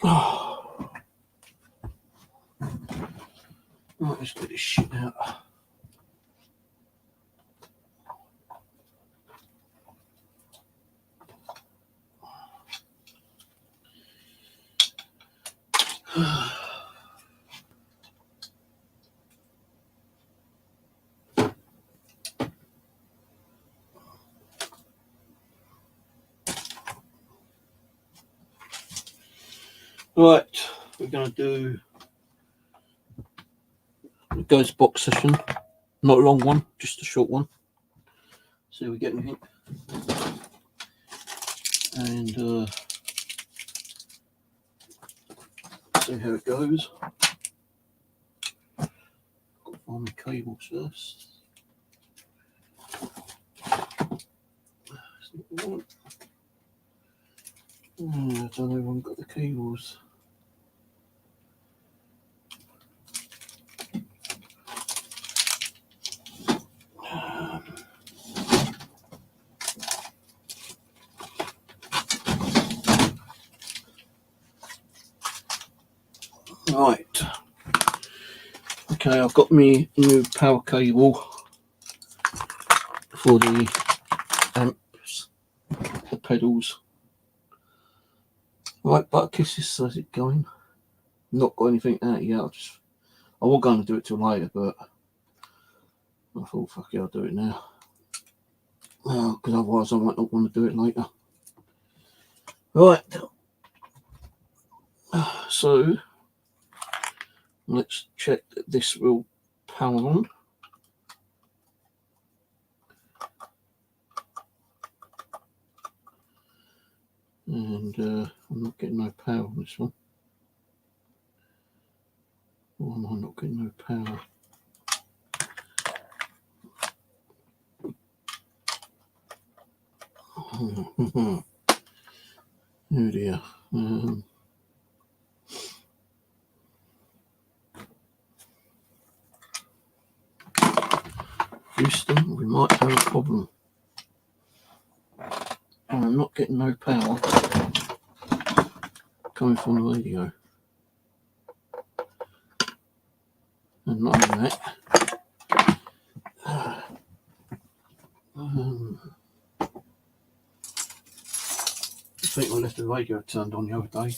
Oh. Right, let's get this shit out. Right, we're going to do a ghost box session. Not a long one, just a short one. See if we get anything. And see how it goes. Got to find the cables first. That's not the one. I don't know if I've got the cables. Right. Okay, I've got my new power cable for the amps, the pedals. Right, butter kisses, how's it going? Not got anything out yet. I was going to do it till later, but I thought, fuck it, I'll do it now. Because otherwise I might not want to do it later. Right. So, let's check that this will power on. And I'm not getting no power on this one. Why am I not getting no power? Oh dear. Houston, we might have a problem. I'm not getting no power coming from the radio. And not only that, I think I left the radio turned on the other day.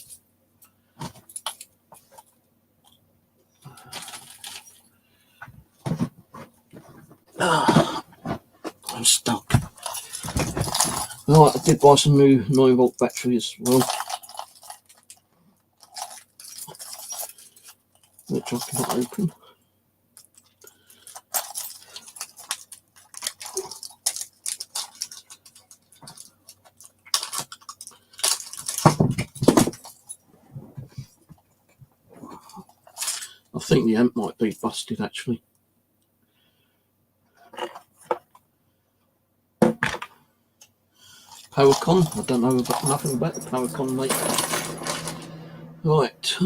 I'm stuck. Right, I did buy some new 9-volt batteries as well, which I cannot open. I think the amp might be busted actually. PowerCon, I don't know about nothing about the PowerCon mate. Right,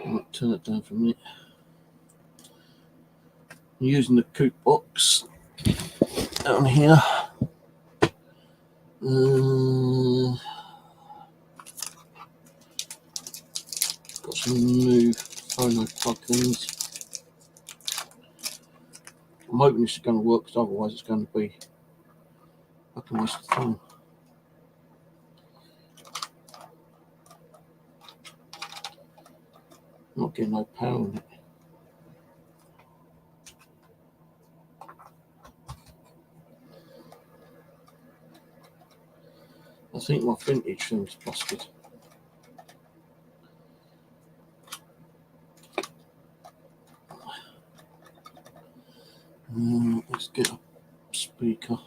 might turn it down for a minute. I'm using the coupe box down here. Got some new phono plugins. I'm hoping this is going to work, because otherwise it's going to be a waste of time. I'm not getting no power on it. I think my vintage thing's busted. Let's get a speaker.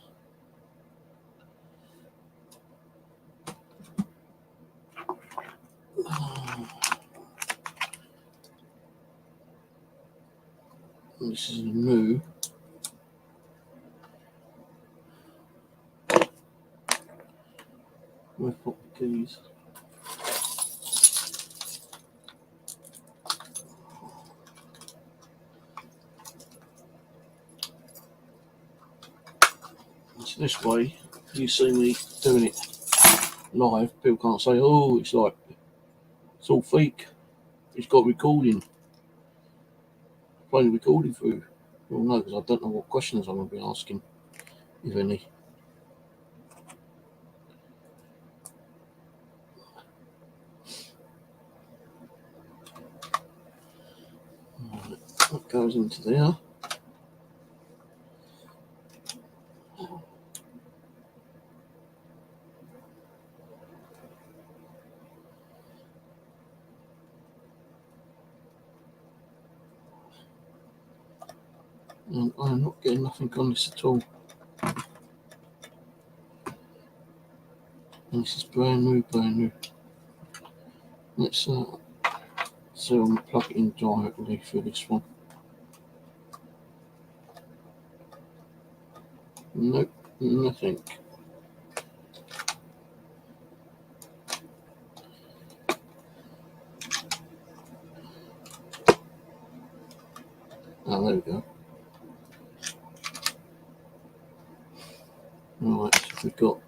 This is a new. We've got the keys. So this way, you see me doing it live. People can't say, "Oh, it's like it's all fake." It's got recording, playing recording through. Well, no, because I don't know what questions I'm going to be asking, if any. Right, that goes into there. And I'm not getting nothing on this at all. And this is brand new. Let's so I'm plug it in directly for this one. Nope, nothing. Oh, there we go. Right, so we've got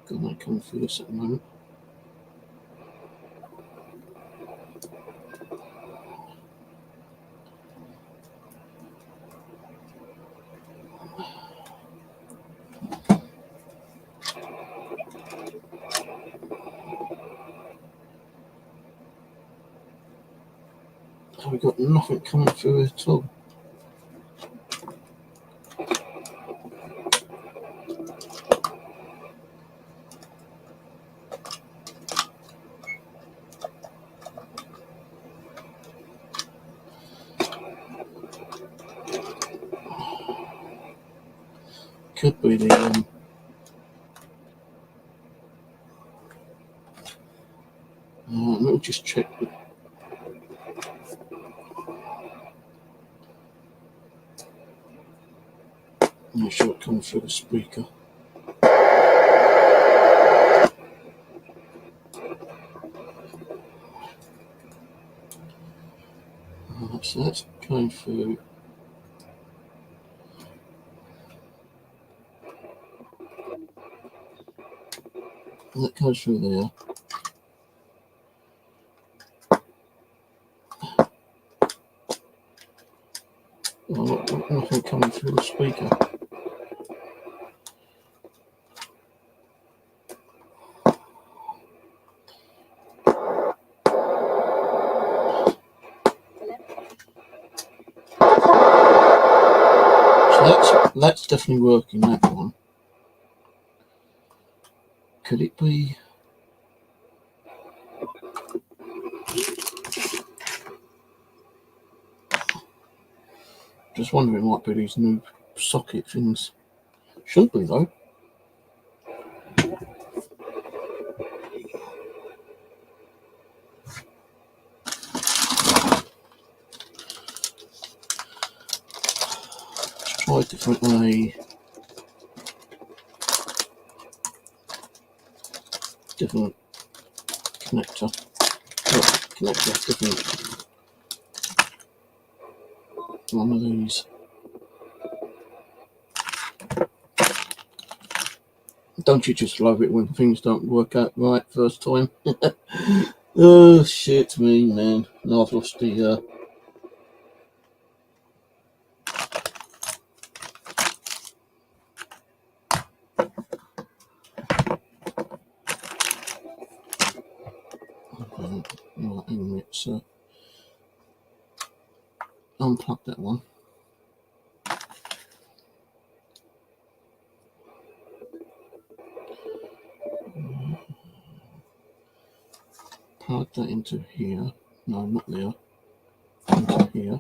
that coming through this at the moment. So we've got nothing coming through at all. Could be the let me just check. Make sure it comes through the speaker. So that's going through. That goes through there. Nothing coming through the speaker. So that's definitely working, that one. Could it be? Just wondering, it might be these new socket things. Shouldn't be though. Let's try a different way. Different connector. Different one of these. Don't you just love it when things don't work out right first time? Oh shit me, man. Now I've lost the right, hang on a minute, so unplug that one. Plug that into here. No, not there. Into here.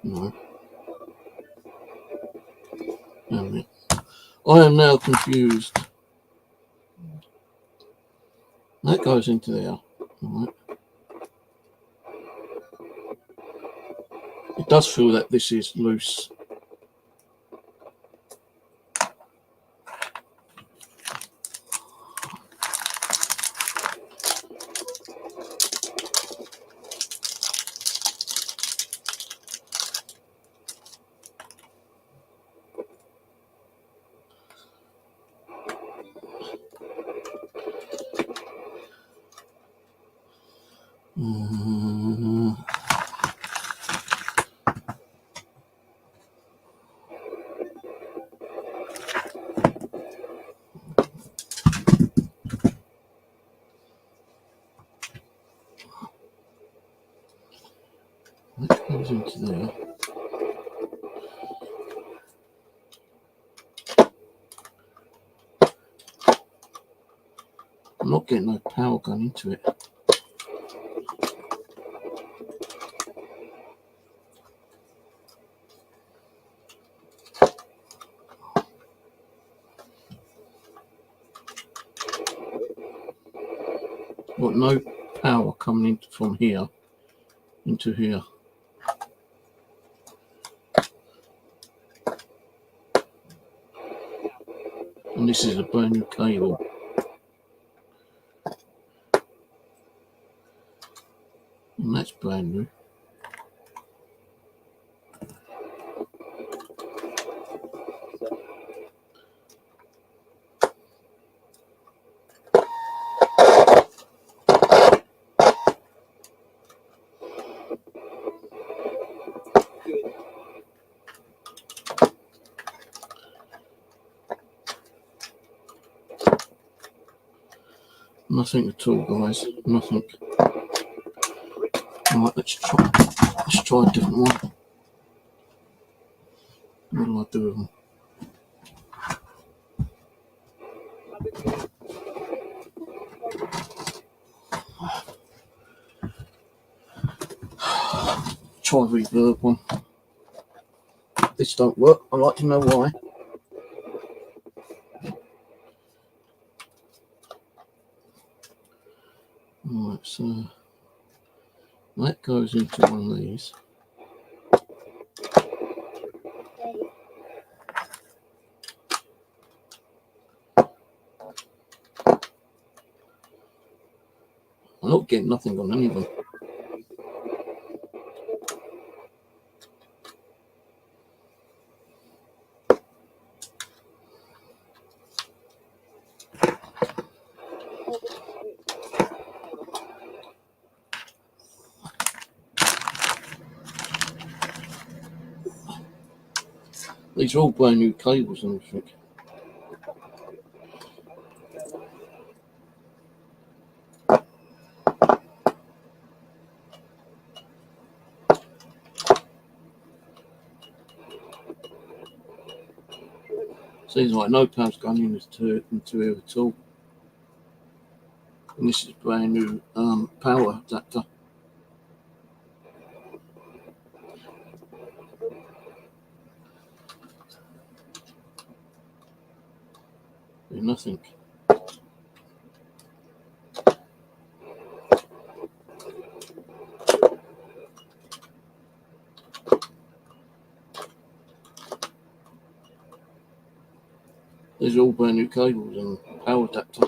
No. I am now confused. That goes into there. Right. It does feel that this is loose. That goes into there. I'm not getting no power going into it. Got no power coming in from here into here. And this is a brand new cable. And that's brand new. Nothing at all, guys. Nothing. Alright, let's try a different one. What do I do with them? Try a reverb one. This don't work. I'd like to know why. Alright, so that goes into one of these. I'm not getting nothing on any of them. These are all brand new cables and everything. Seems like no power's going into here at all. And this is brand new power adapter. Nothing. These are all brand new cables and power adapter.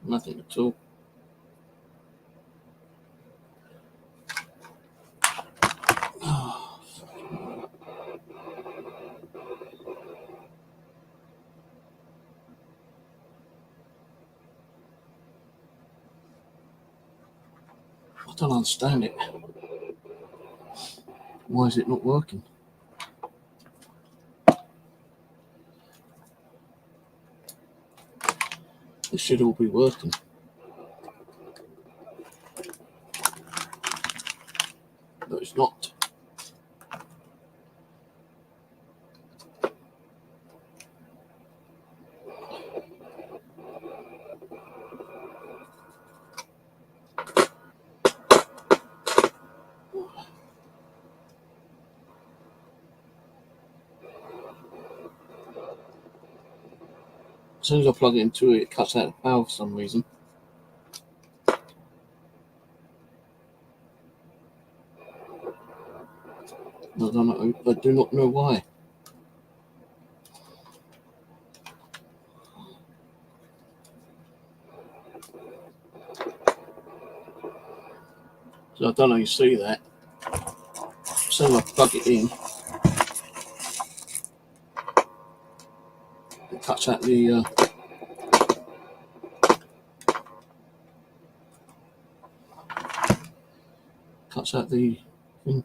Nothing at all. I don't understand it. Why is it not working? This should all be working. But it's not. as soon as I plug it into it, it cuts out the power for some reason. I don't know. I do not know why. So I don't know if you see that. As soon as I plug it in, it cuts out the thing.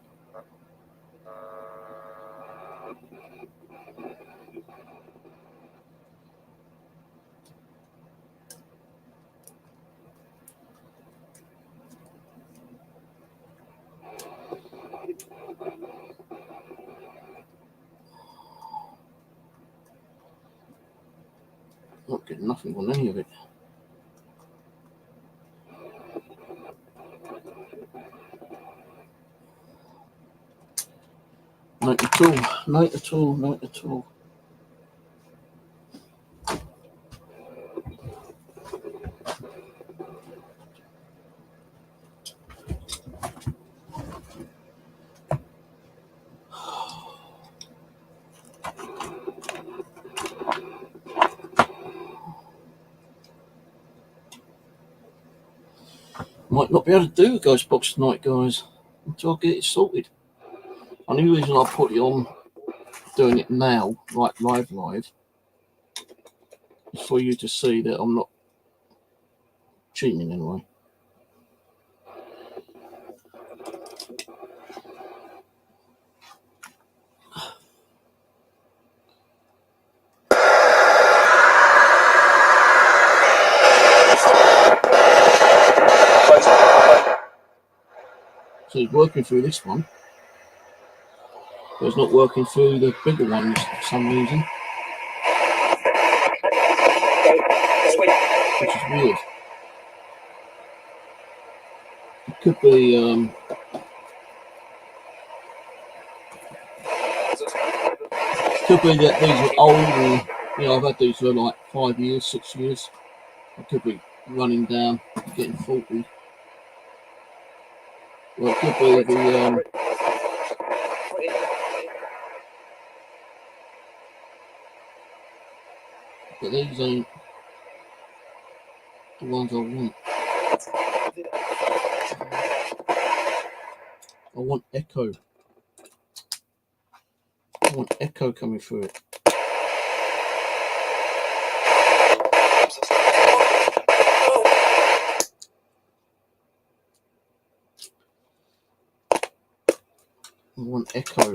Not getting nothing on any of it. Not at all. Not at all. Not at all. Might not be able to do Ghost Box tonight, guys, until I get it sorted. And the reason I put it on, doing it now, like live, is for you to see that I'm not cheating anyway. So it's working through this one, but it's not working through the bigger ones for some reason, which is weird. It could be that these are old, and I've had these for like 5 years, 6 years. It could be running down, getting faulty. Well, it could be the but these ain't the ones I want. I want echo. I want echo coming through it. I want echo.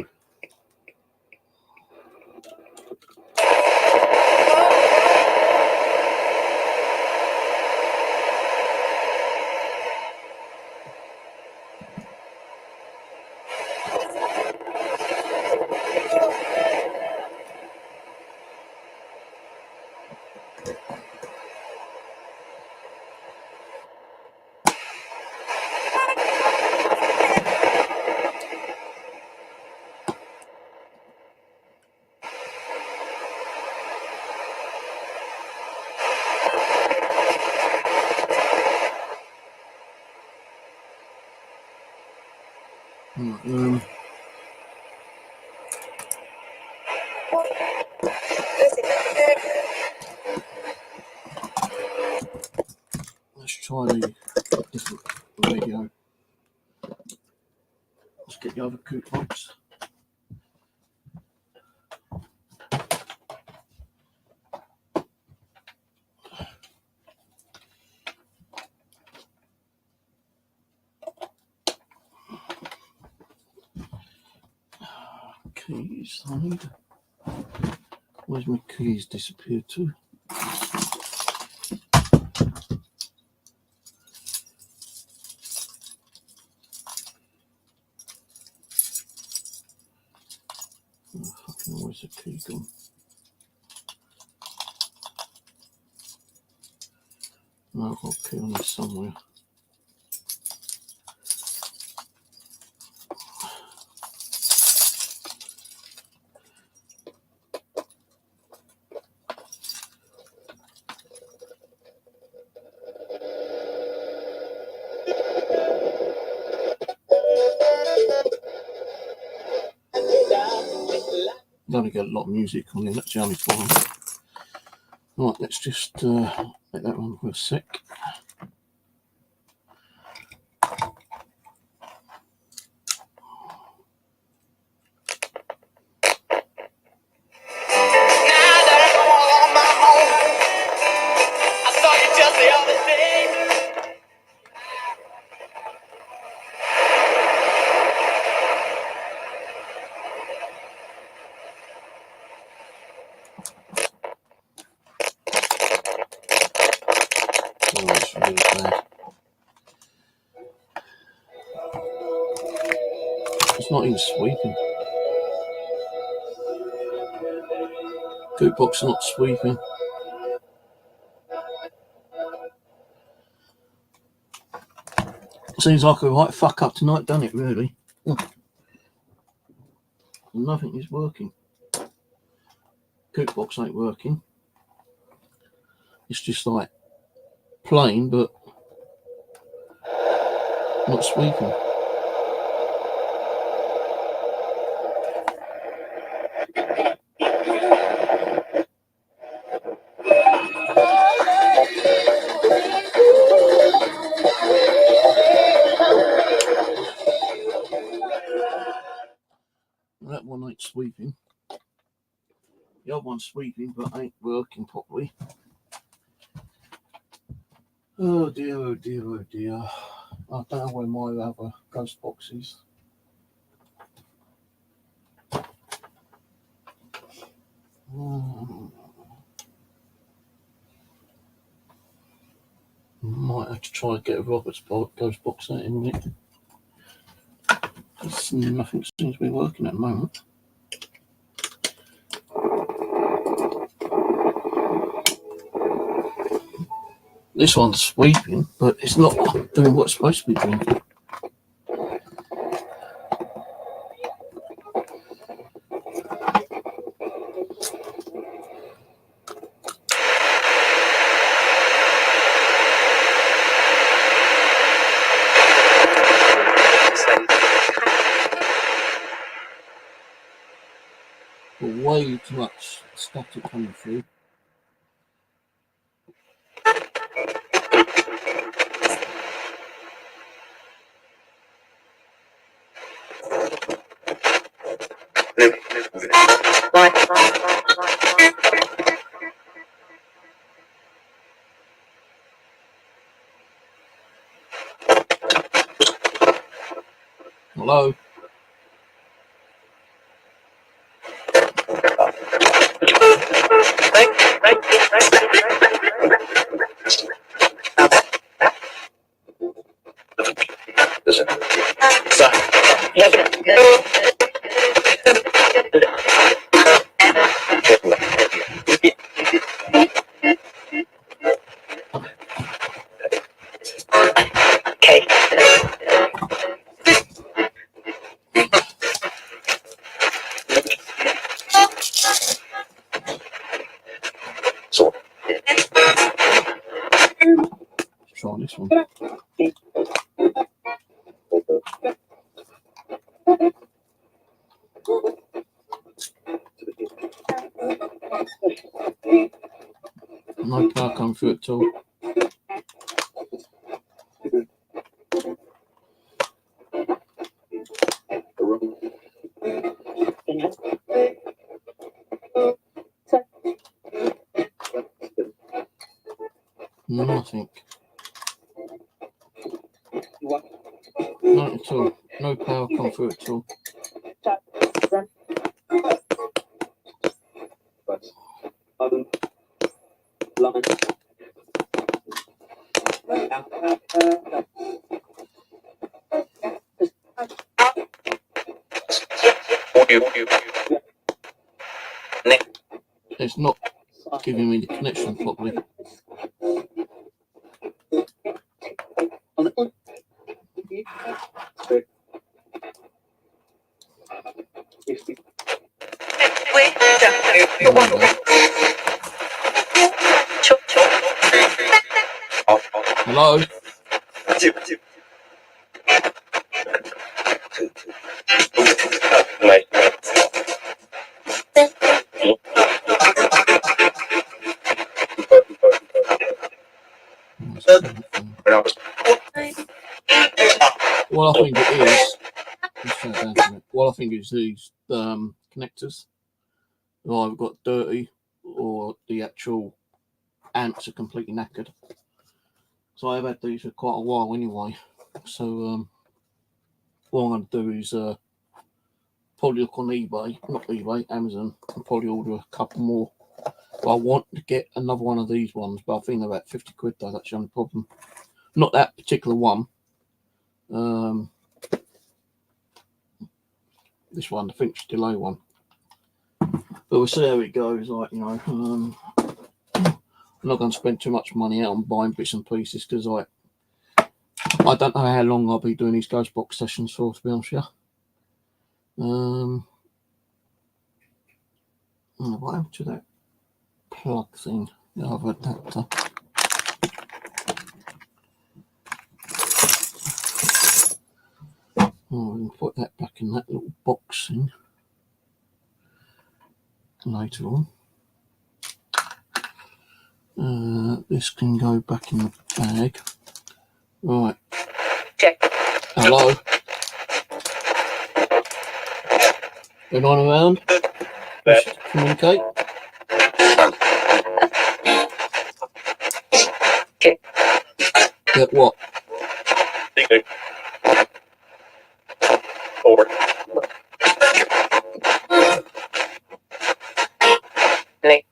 Let's try the different radio. Let's get the other coot box. Keys I need. Where's my keys disappeared to? Oh, fucking where's the key gone? No, I've got a key on this somewhere. only get a lot of music on it, that's the only problem. Right, let's just let that run for a sec. Oh, that's really bad. It's not even sweeping. Gootbox not sweeping. Seems like a right fuck up tonight, doesn't it, really? Nothing is working. Gootbox ain't working. It's just like plain, but not sweeping. That one ain't sweeping. The other one's sweeping, but ain't working properly. Oh dear, oh dear, oh dear. I don't know where my other ghost box is. Might have to try and get a Robert's ghost box out in a minute. Nothing seems to be working at the moment. This one's sweeping, but it's not doing what it's supposed to be doing. Way too much static coming through. Hello? Try this one. No power come through at all. Nothing. Not at all. No power come through at all. It's not giving me the connection properly. Hello? Well, I think it is. Let's turn it down a minute. Well, I think it's these connectors. They've either got dirty or the actual amps are completely knackered. So I've had these for quite a while anyway. So what I'm going to do is probably look on eBay, not eBay, Amazon, and probably order a couple more. But I want to get another one of these ones, but I think they're about 50 quid though, that's the only problem. Not that particular one. This one, the Finch Delay one. But we'll see how it goes, like, you know. I'm not going to spend too much money out on buying bits and pieces because I don't know how long I'll be doing these ghost box sessions for, to be honest with you. What happened to that plug thing? Yeah, I've had that. Oh, we can put that back in that little box thing later on. This can go back in the bag. Right. Check. Hello. Anyone around? Wish to communicate? Okay. Get what? Over. Nick.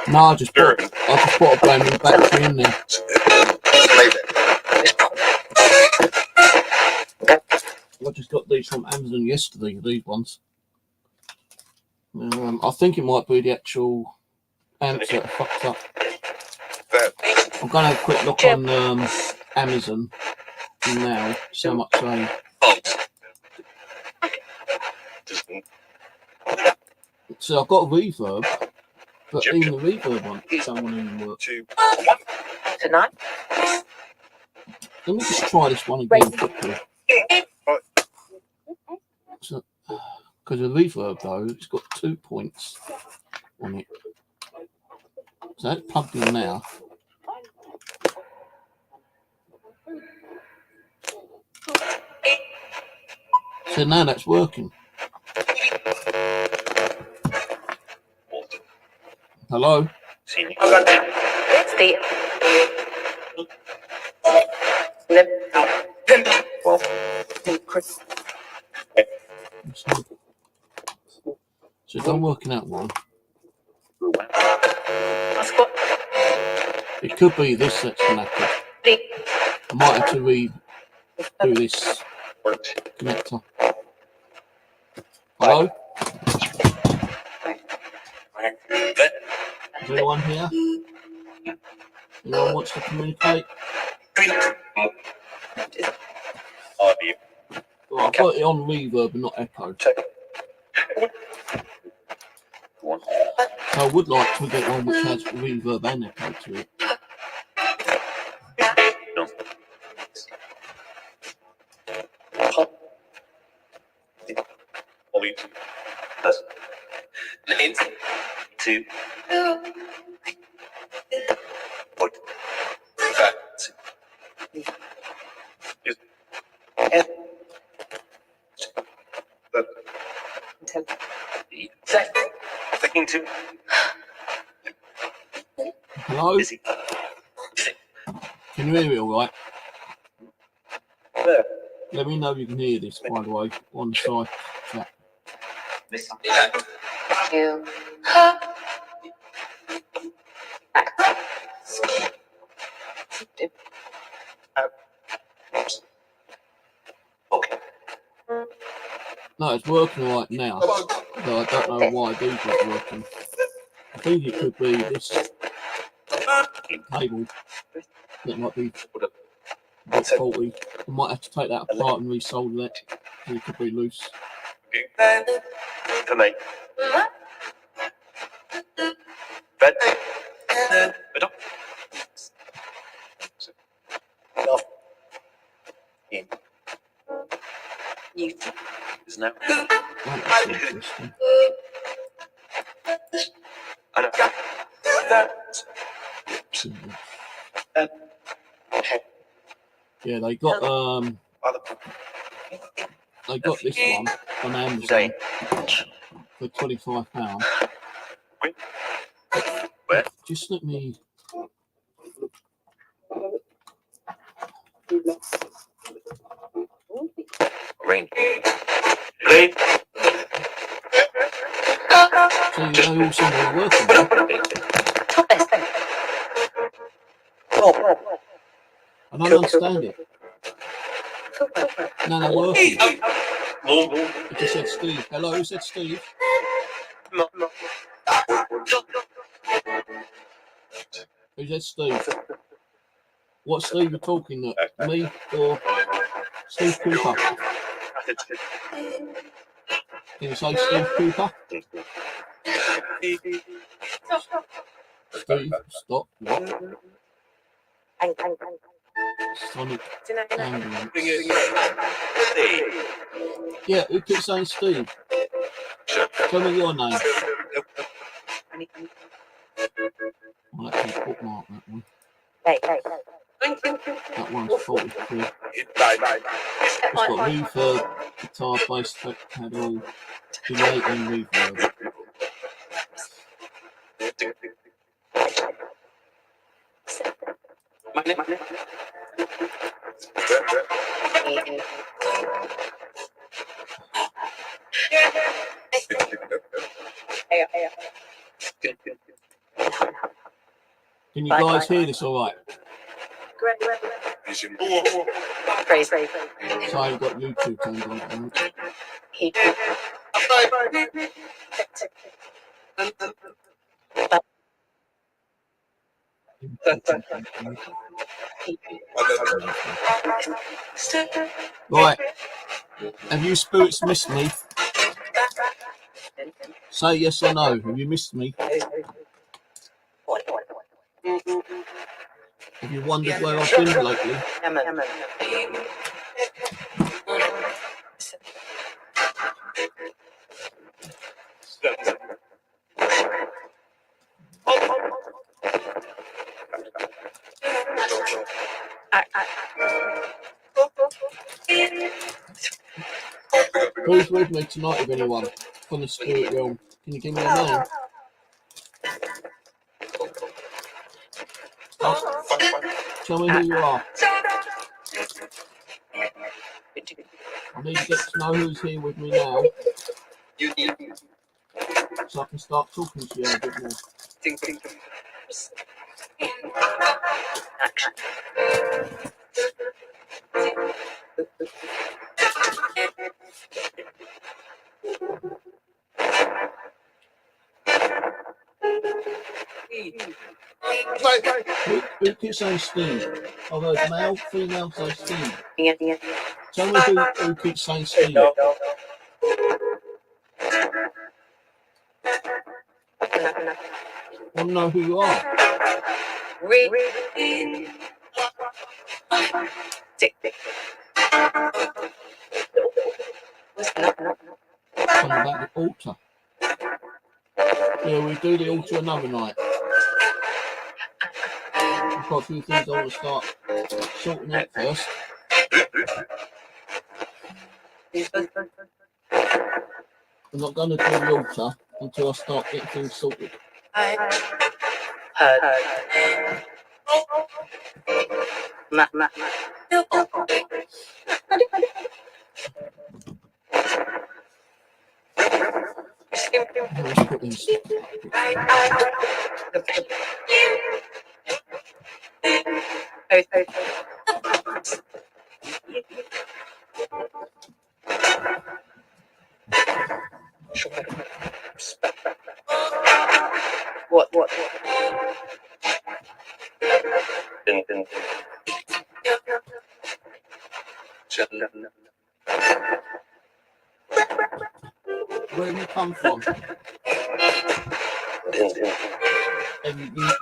No, I just put a brand new battery in there. I just got these from Amazon yesterday, these ones. I think it might be the actual amps that are fucked up. I'm going to have a quick look on Amazon now, see how much they... So I've got a reverb, but even the reverb one don't want any work. Tonight? Let me just try this one again quickly. So, because the reverb though, it's got 2 points on it. So that's plugged in now. So now that's working. Hello? It's the... So if I'm working out one, it could be this that's connected. I might have to redo this connector. Hello? Is anyone here? Anyone wants to communicate? Well, I've got it on reverb and not echo. I would like to get one which has reverb and echo to it. Hello? Can you hear me all right? Let me know if you can hear this, by the way, on the side chat. No, it's working right now, but I don't know why these aren't working. I think it could be this cable that might be a bit faulty. I might have to take that apart and resolder it, because it could be loose. For me. That's interesting. Yeah, they got this one on Amazon for £25. Just let me. Rain. So they all seem to be working. I don't understand it. No, they're working. It just said Steve. Hello, who said Steve? Who said Steve? What Steve are talking at? Me or Steve Cooper? Can you say Steve Cooper? Steve, stop. What? Sonic ambulance. Yeah, who keeps saying Steve? Tell me your name. I'll actually bookmark that one. That one's 40 quid. It's got reverb, guitar, bass, pedal, delay and reverb. Can you guys hear this all right? Praise. So I've got YouTube turned on. Right. Have you spirits missed me? Say yes or no. Have you missed me? Have you wondered where I've been lately? Who's with me tonight, if anyone, from the spirit realm? Can you give me a name? Tell me who you are. I need to get to know who's here with me now, so I can start talking to you a bit more. Who keeps saying Steve? I've heard male, female say Steve. Tell me who keeps saying Steve. I want to know who you are. Something about the altar. Yeah, we do the altar another night. I've got a few things I want to start sorting out first. I'm not going to do the altar until I start getting things sorted. Let's put these. What? Where have you come from?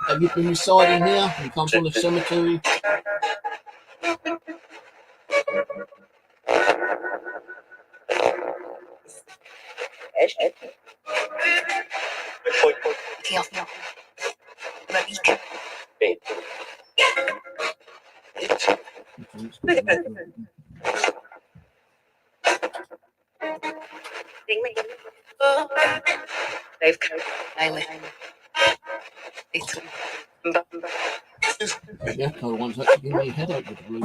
Have you been residing here? You come from the cemetery? They've come. The echo one's actually giving me a headache with the blue.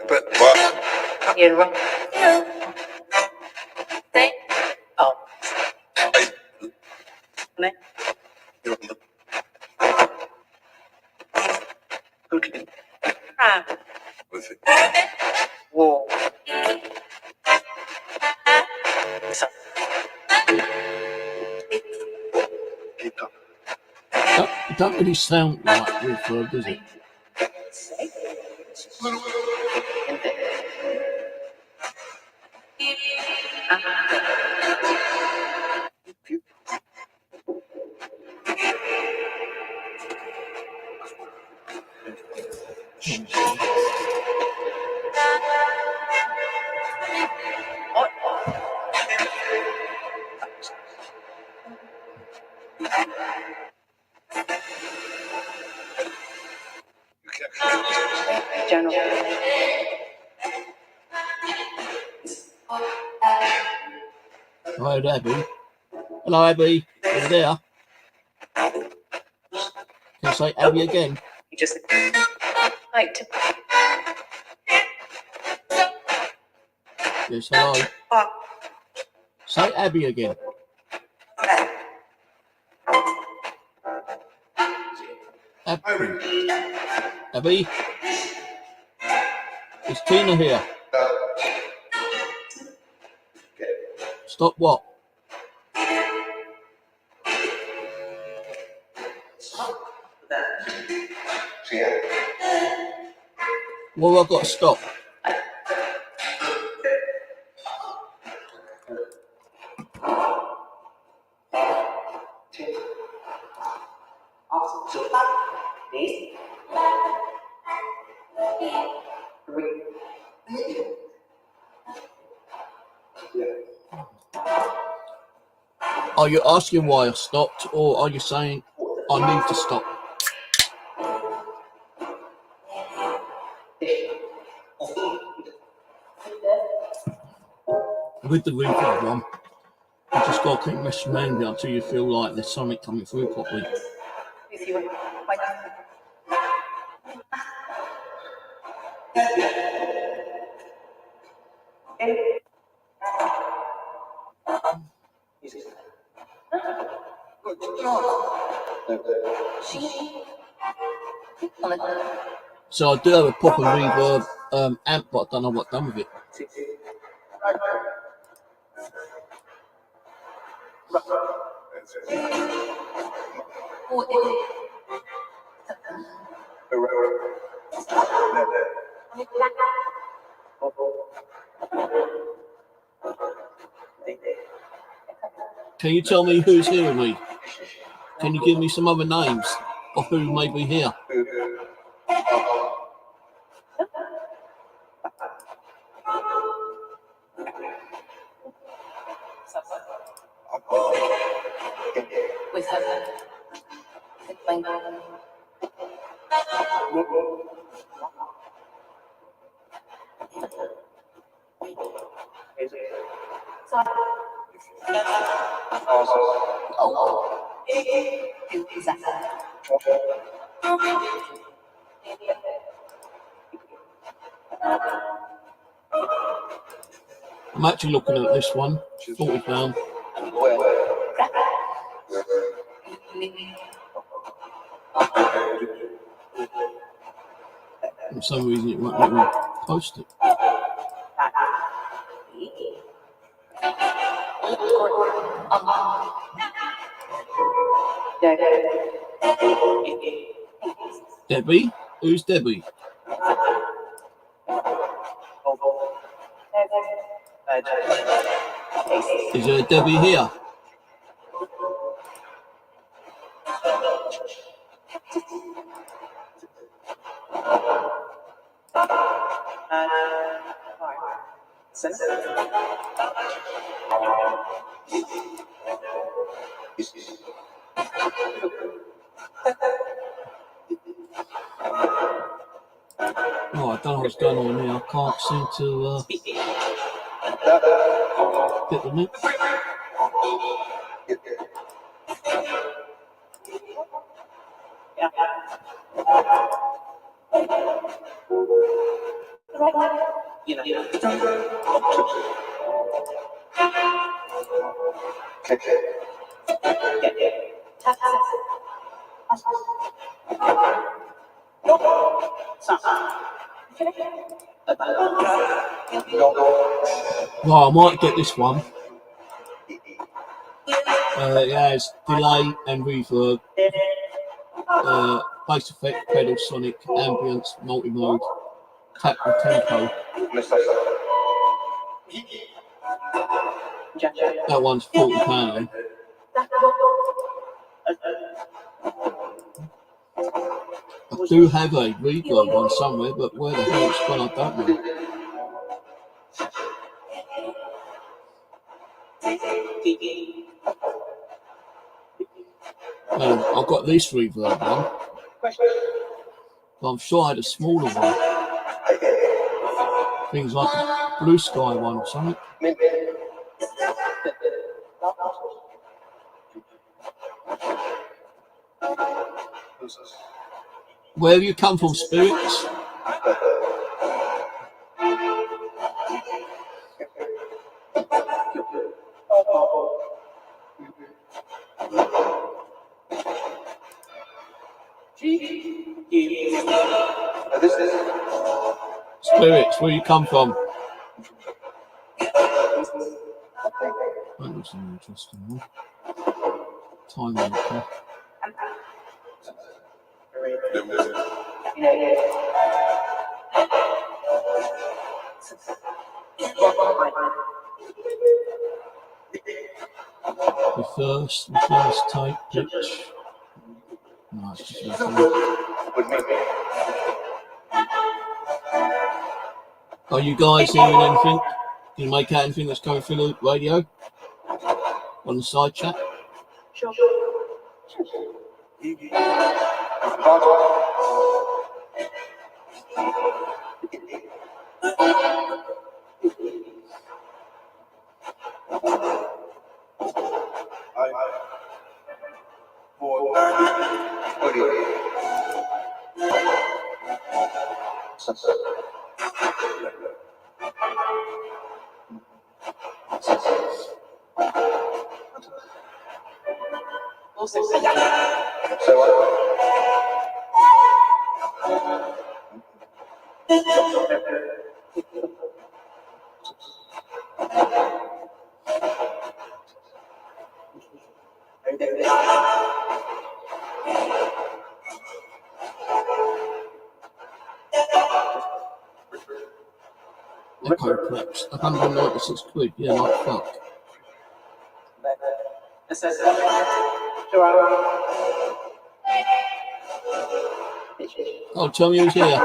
But what? You're wrong. Oh. Okay. With it. Whoa. It don't really sound like reverb, does it? General. Hello, Abby. Hello, Abby. Are you there? Can you say Abby again? You just like to. Yes, hello. Say Abby again. Abby. Abby. It's Tina here. Stop what? What have I got to stop? Are you asking why I stopped, or are you saying I need to stop? With the reverb one, you just got to keep messing around it until you feel like there's something coming through properly. So I do have a proper reverb amp, but I don't know what done with it. Can you tell me who's here with me? Can you give me some other names of who may be here? With her. I'm actually looking at this one, £40. For some reason it won't let me post it. Debbie? Who's Debbie? Is there a Debbie here? Oh, I don't know what's going on here. I can't seem to get the mix. Well, I might get this one. It has delay and reverb, bass effect, pedal, sonic, ambience, multi-mode, tap and tempo. That one's £40. I do have a reverb one somewhere, but where the hell it's gone, I don't know. I've got this reverb one, but I'm sure I had a smaller one. Things like the Blue Sky one or something. Where have you come from, spirits? Spirits, where you come from? That looks an interesting one. Time maker. The first type pitch. No, it's just are you guys hearing anything? Can you make out anything that's coming through the radio? On the side chat? Sure. Echo Preps, 196 quid, yeah, like fuck. Oh, tell me who's here.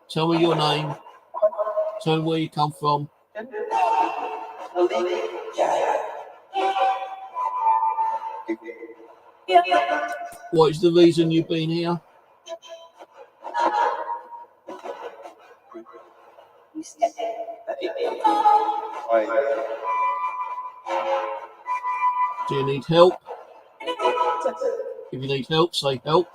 Tell me your name. Tell me where you come from. What is the reason you've been here? Do you need help? If you need help, say help.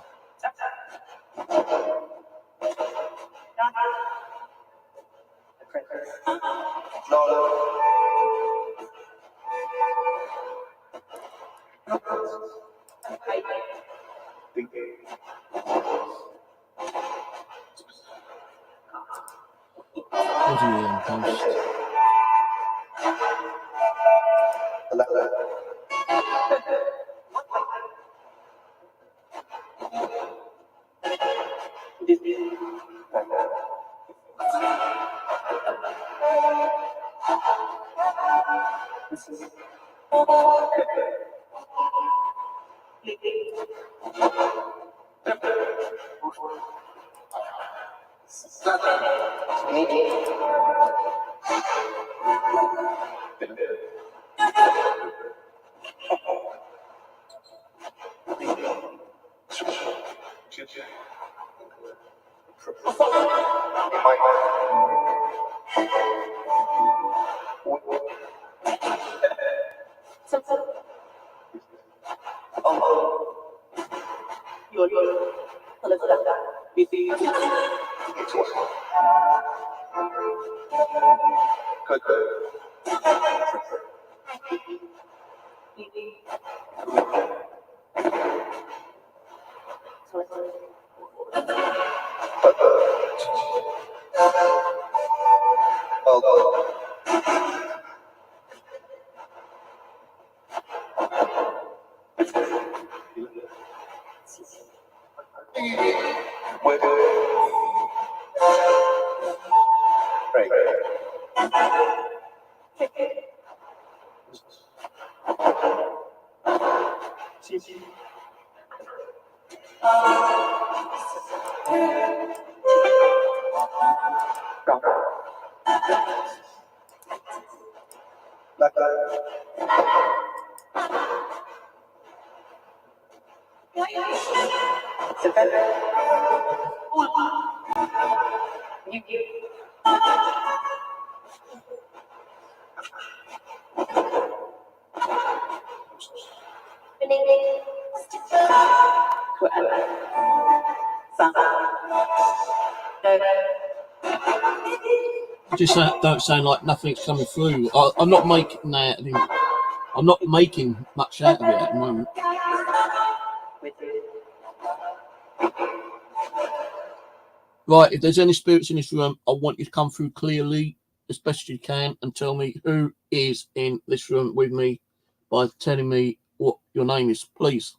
Was he in post? Just don't sound like nothing's coming through. I'm not making that. I'm not making much out of it at the moment. Right, if there's any spirits in this room, I want you to come through clearly, as best you can, and tell me who is in this room with me by telling me what your name is, please.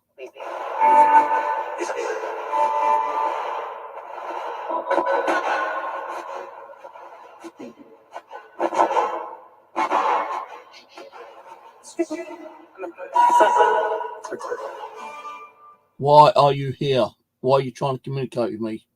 Why are you here? Why are you trying to communicate with me?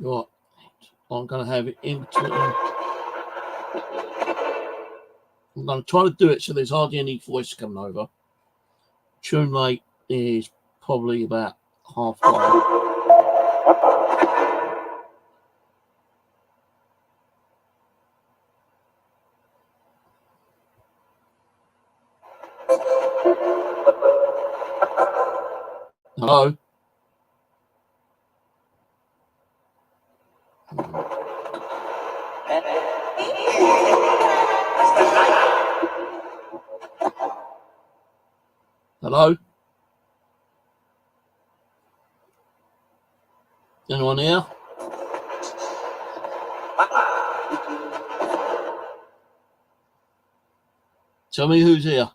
Right, I'm going to have it in between. I'm going to try to do it so there's hardly any voice coming over. Tune rate is probably about halfway. Hello? Hello? Anyone here? Tell me who's here.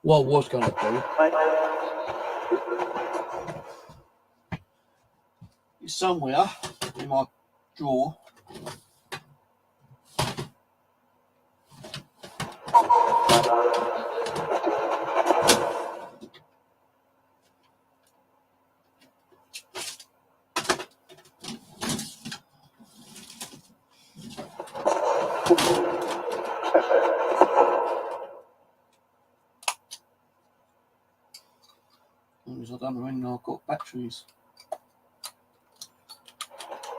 What I was going to do It's somewhere in my drawer. I don't know when I've got batteries.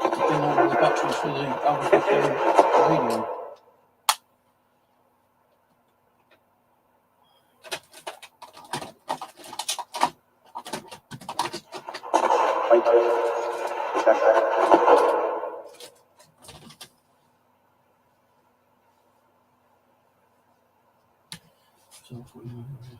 I didn't order the batteries for the other fucking radio. So I'll put it over there.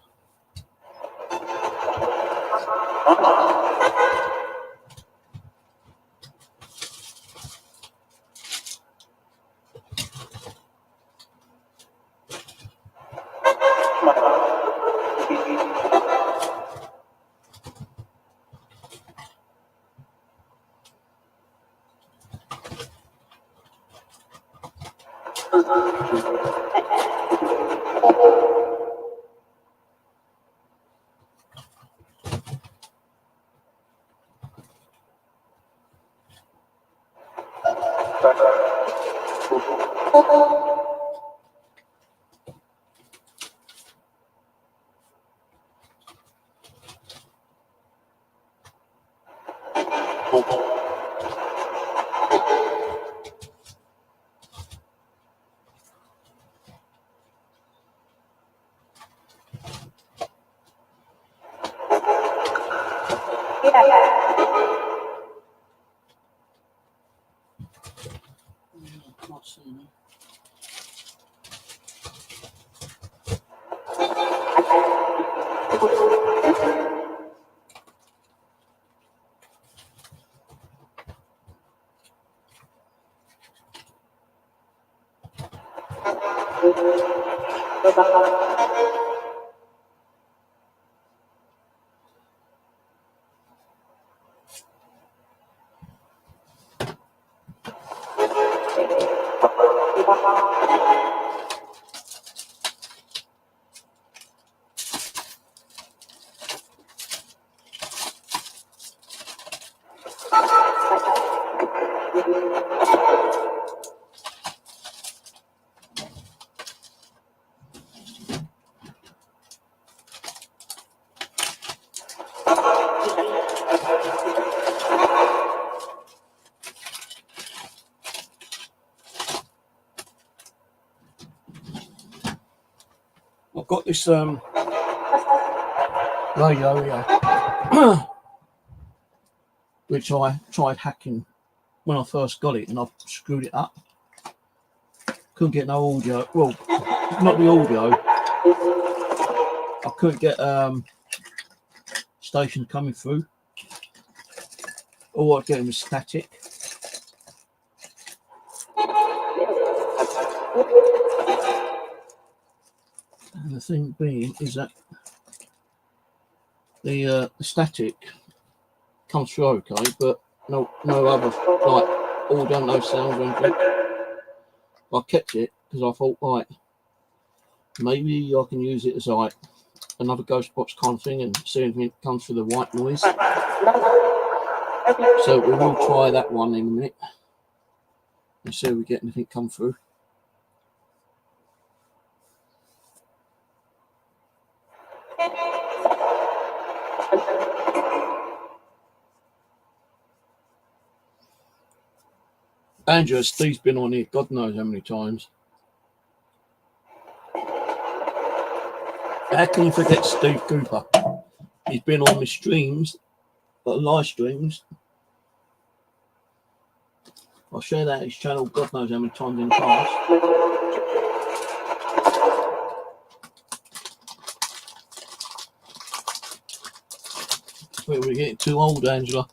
I can't see now. I've got this radio here, which I tried hacking when I first got it, and I've screwed it up. Couldn't get no audio. Well, not the audio. I couldn't get station coming through. All I was getting was static. And the thing being is that the static comes through okay, but no other like audio, no sound or anything. I kept it because I thought, right, maybe I can use it as like another ghost box kind of thing and see if it comes through the white noise. So we will try that one in a minute and see if we get anything come through. Andrew, Steve's been on here God knows how many times. How can you forget Steve Cooper? He's been on my streams, live streams. I'll share that his channel God knows how many times in the past. We're getting too old, Angela.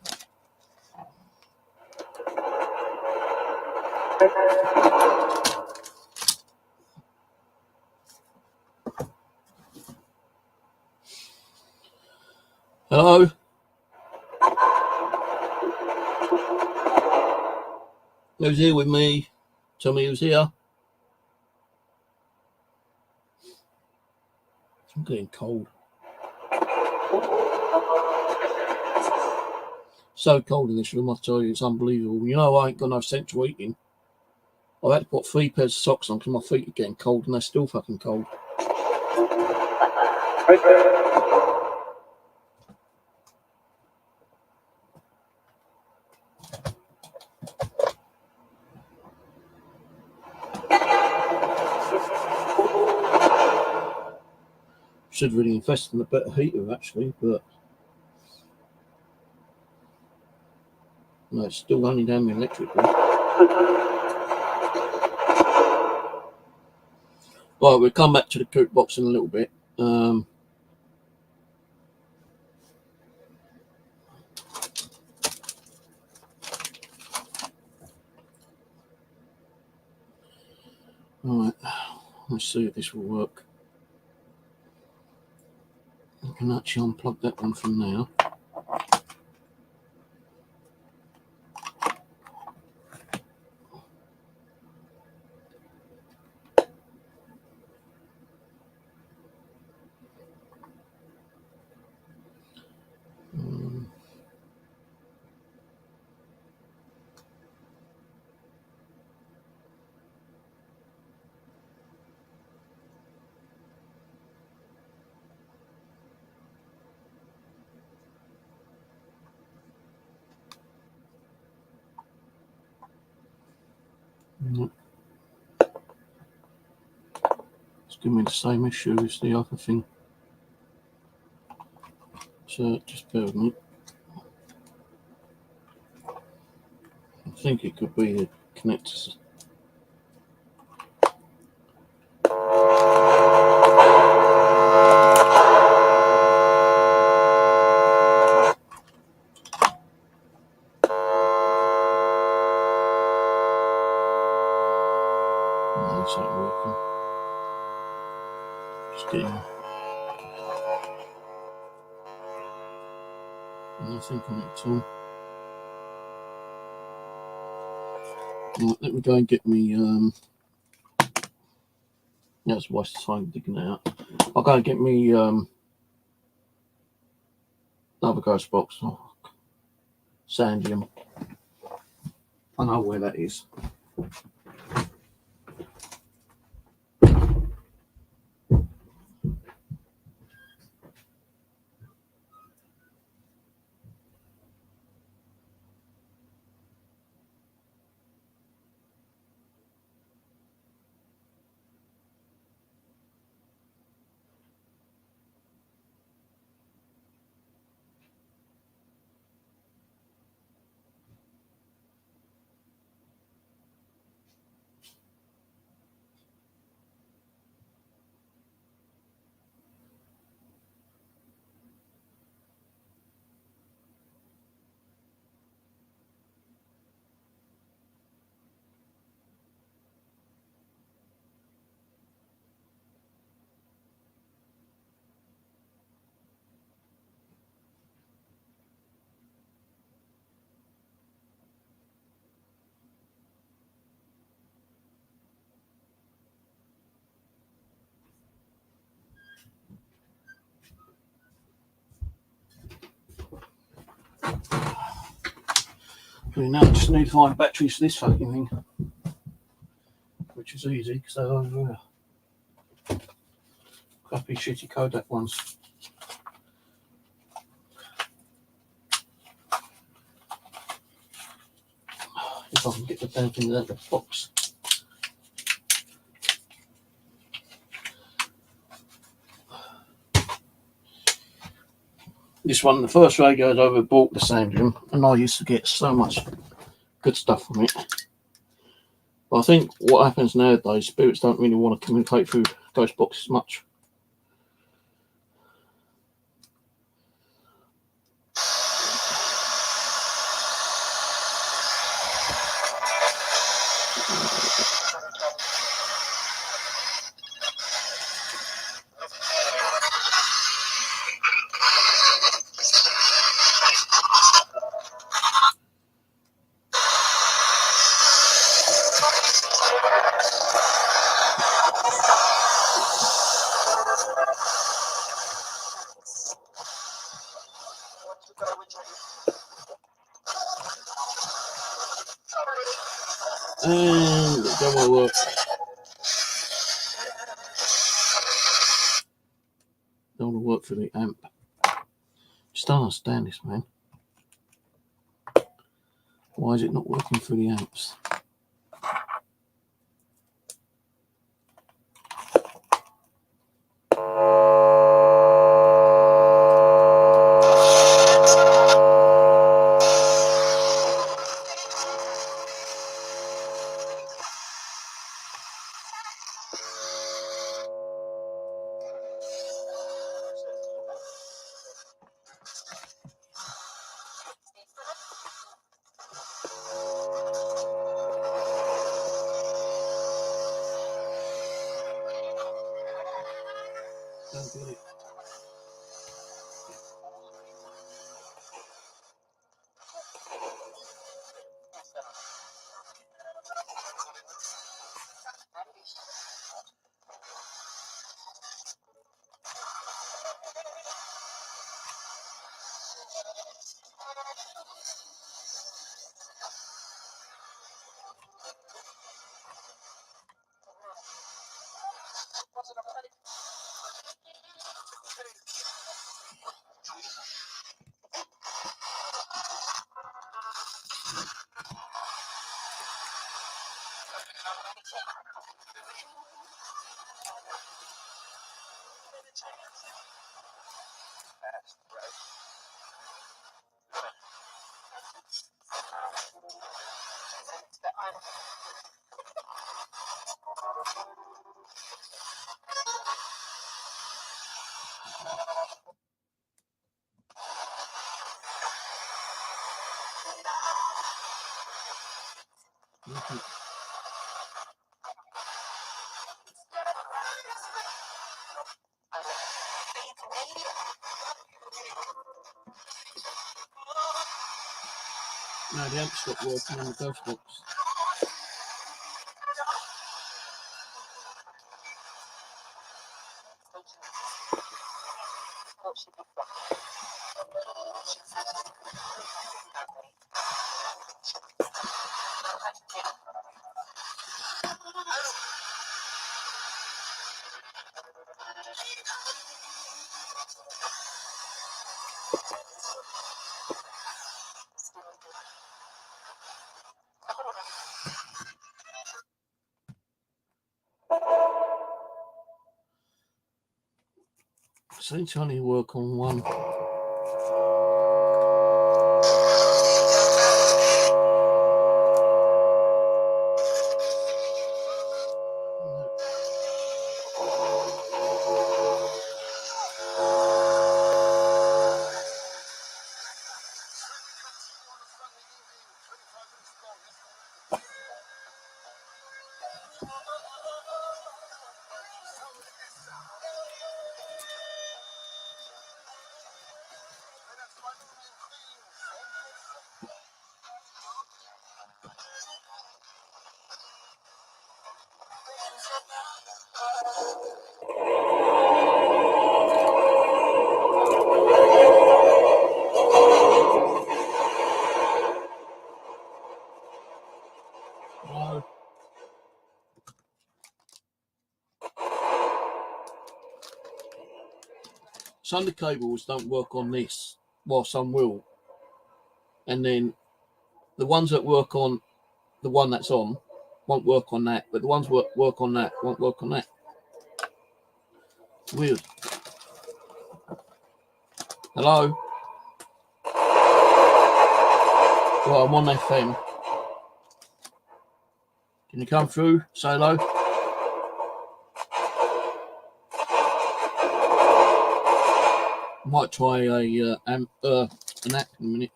Hello? Who's here with me? Tell me who's here. I'm getting cold. So cold in this room, I tell you, it's unbelievable. You know, I ain't got no central heating. I've had to put 3 pairs of socks on because my feet are getting cold and they're still fucking cold. Should really invest in a better heater actually, but no, it's still running down the electric bill. Right, we'll come back to the coop box in a little bit. Right, let's see if this will work. I can actually unplug that one from now. It's giving me the same issue as the other thing. So just bear with me. I think it could be the connectors. No, this ain't working. Just getting nothing on it at all. Right, let me go and get me yeah, it's a waste of time digging it out. I'll go and get me another ghost box. Oh, Sandium. I know where that is. Okay, now I just need to find batteries for this fucking thing, which is easy because they're crappy shitty Kodak ones. If I can get the damn thing out of the box. This one, the first radio I ever bought the Sandium, and I used to get so much good stuff from it. But I think what happens nowadays, spirits don't really want to communicate through ghost boxes much. And it don't want to work. Don't want to work for the amp. Just don't understand this, man. Why is it not working for the amps? Don't get it. No, the amp stopped working on the ghost box. So each only work on one. Some of the cables don't work on this, well, some will. And then the ones that work on the one that's on won't work on that, but the ones that work on that won't work on that. Weird. Hello? Well, I'm on FM. Can you come through? Say hello. Might try an app in a minute.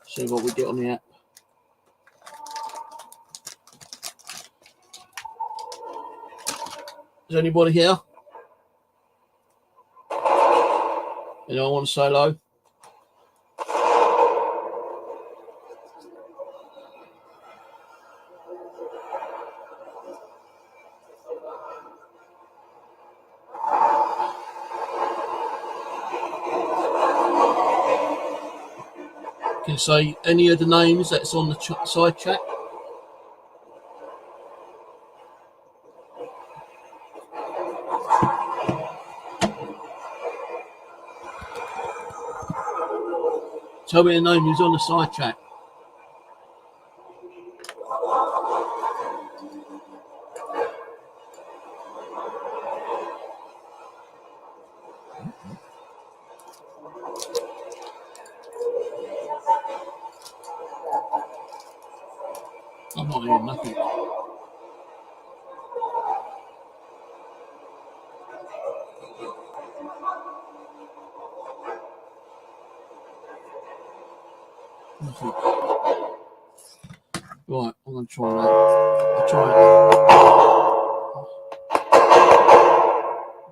See what we get on the app. Is anybody here? Anyone want to say hello? Can you say any of the names that's on the side chat? Tell me the name. He's on the side chat. I'm not hearing nothing. Right, I'm going to try that. I'll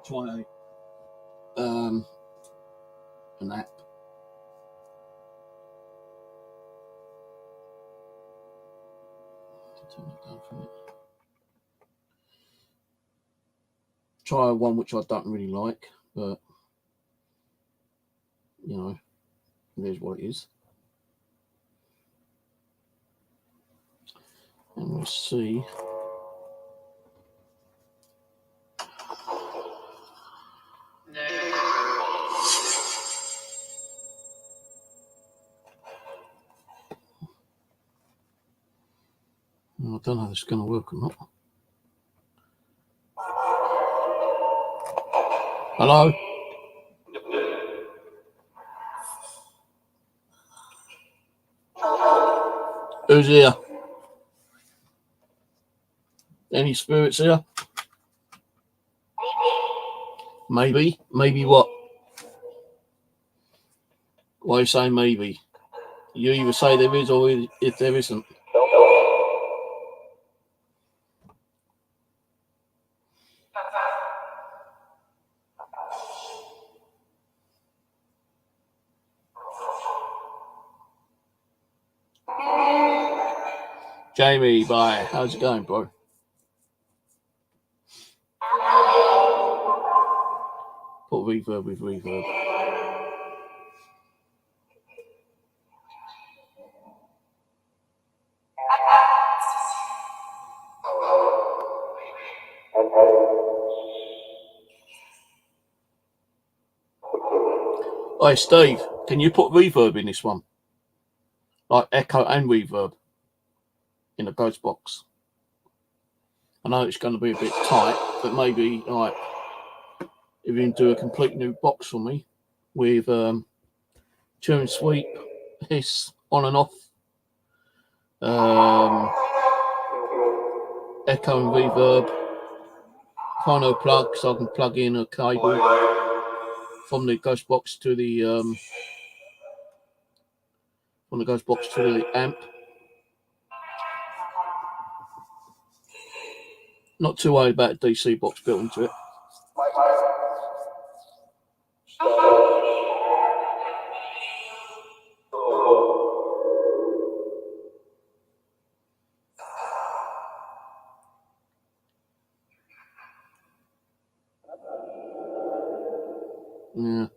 try an app. Try one which I don't really like, but you know, it is what it is. And we'll see. I don't know if it's going to work or not. Hello? Who's here? Any spirits here? Maybe. Maybe what? Why are you saying maybe? You either say there is or if there isn't. Jamie, bye. How's it going, bro? Put reverb with reverb. Hey, Steve, can you put reverb in this one? Like echo and reverb in the ghost box. I know it's going to be a bit tight, but maybe like if you can do a complete new box for me with tune sweep, hiss on and off, echo and reverb, phono plug, so I can plug in a cable from the ghost box to the amp. Not too worried about a DC box built into it. Yeah.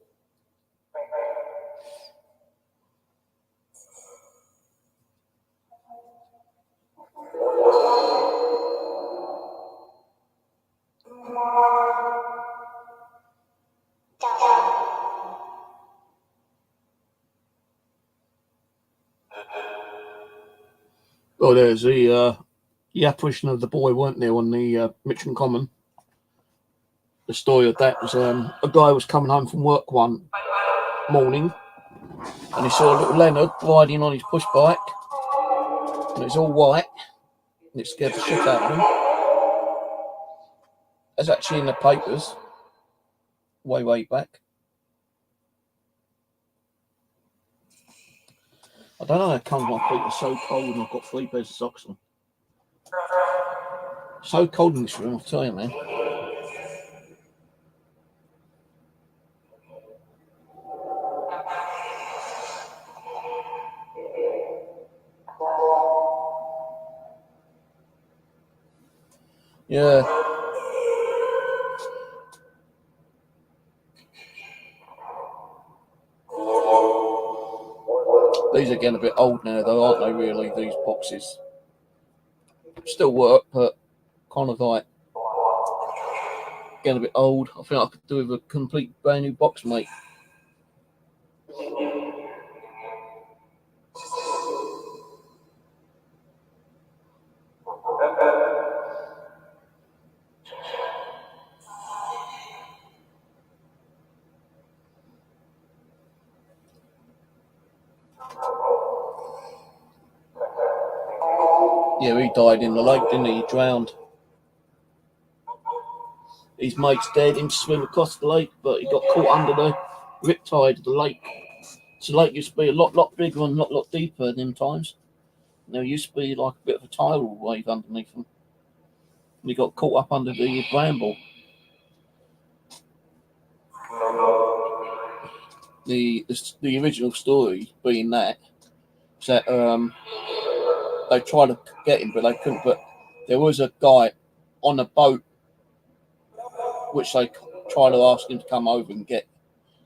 Oh, there's the apparition of the boy, weren't there, on the Mitcham Common? The story of that was a guy was coming home from work one morning and he saw little Leonard riding on his push bike and it was all white and it scared the shit out of him. That's actually in the papers way back. I don't know how come my feet are so cold and I've got 3 pairs of socks on. So cold in this room, I'll tell you, man. Yeah. These are getting a bit old now, though, aren't they, really, these boxes? Still work, but kind of like getting a bit old. I think I could do with a complete brand new box, mate. Yeah, he died in the lake, didn't he? He drowned. His mate's dared him to swim across the lake, but he got caught under the riptide of the lake. So the lake used to be a lot bigger and a lot deeper than them times. There used to be like a bit of a tidal wave underneath him. And he got caught up under the bramble. The original story being that they tried to get him, but they couldn't. But there was a guy on a boat which they tried to ask him to come over and get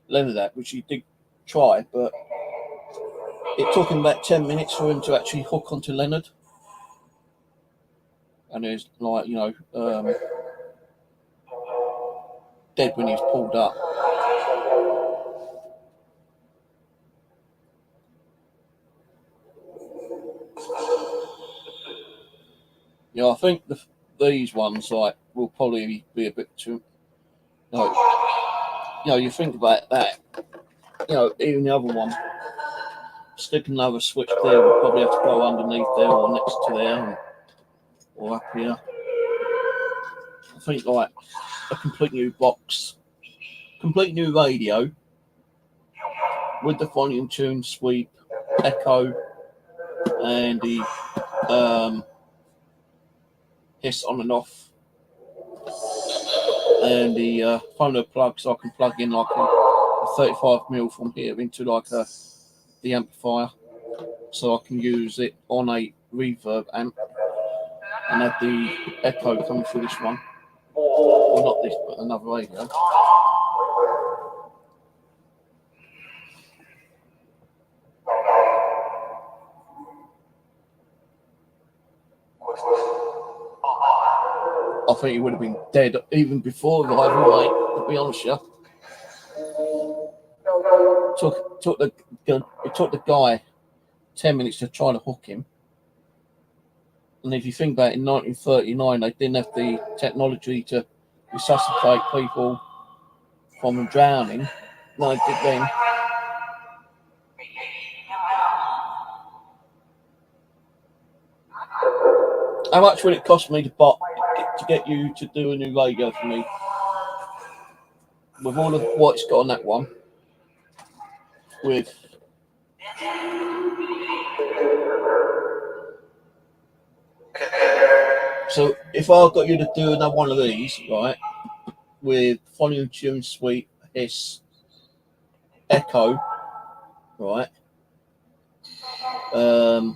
Leonard at, which he did try, but it took him about 10 minutes for him to actually hook onto Leonard. And it was like, dead when he was pulled up. Yeah, I think these ones will probably be a bit too. You think about that. Even the other one, stick another switch there, we'll probably have to go underneath there or next to there or up here. I think like a complete new box, complete new radio with the volume tune sweep, echo, and the hiss on and off, and the phono plug, so I can plug in like a 35mm from here into like the amplifier, so I can use it on a reverb amp and have the echo coming through this one, or not this, but another radio. I think he would have been dead even before the highway, to be honest with you. It took the guy 10 minutes to try to hook him. And if you think about it, in 1939, they didn't have the technology to resuscitate people from drowning. No, they did then. How much would it cost me to get you to do a new radio for me? With all of what it's got on that one. So if I got you to do another one of these, right, with volume tune sweep, hiss, echo, right, phono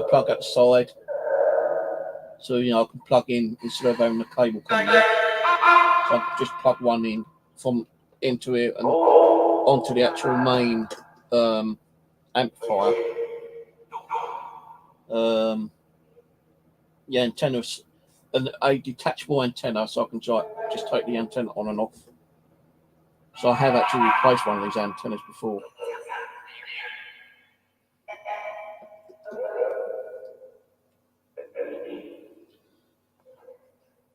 plug at the side, so I can plug in instead of having the cable coming in. So I can just plug one in into it and onto the actual main amplifier. Antennas, and a detachable antenna, so I can just take the antenna on and off. So I have actually replaced one of these antennas before.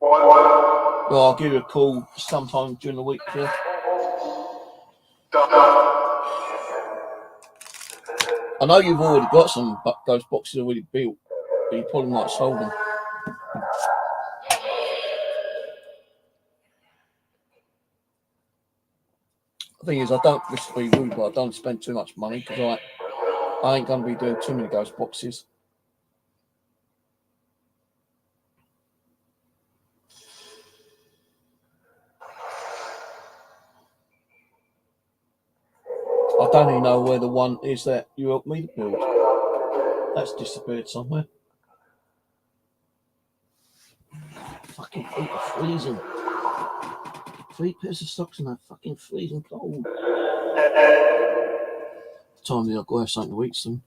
Well, I'll give you a call sometime during the week, yeah. I know you've already got some those boxes already built, but you probably might have sold them. The thing is, I don't, just to be rude, but I don't spend too much money because I ain't going to be doing too many ghost boxes. I don't even know where the one is that you helped me to build. That's disappeared somewhere. Fucking feet are freezing. 3 pairs of socks and they're fucking freezing cold. Time I've got to have something to eat soon.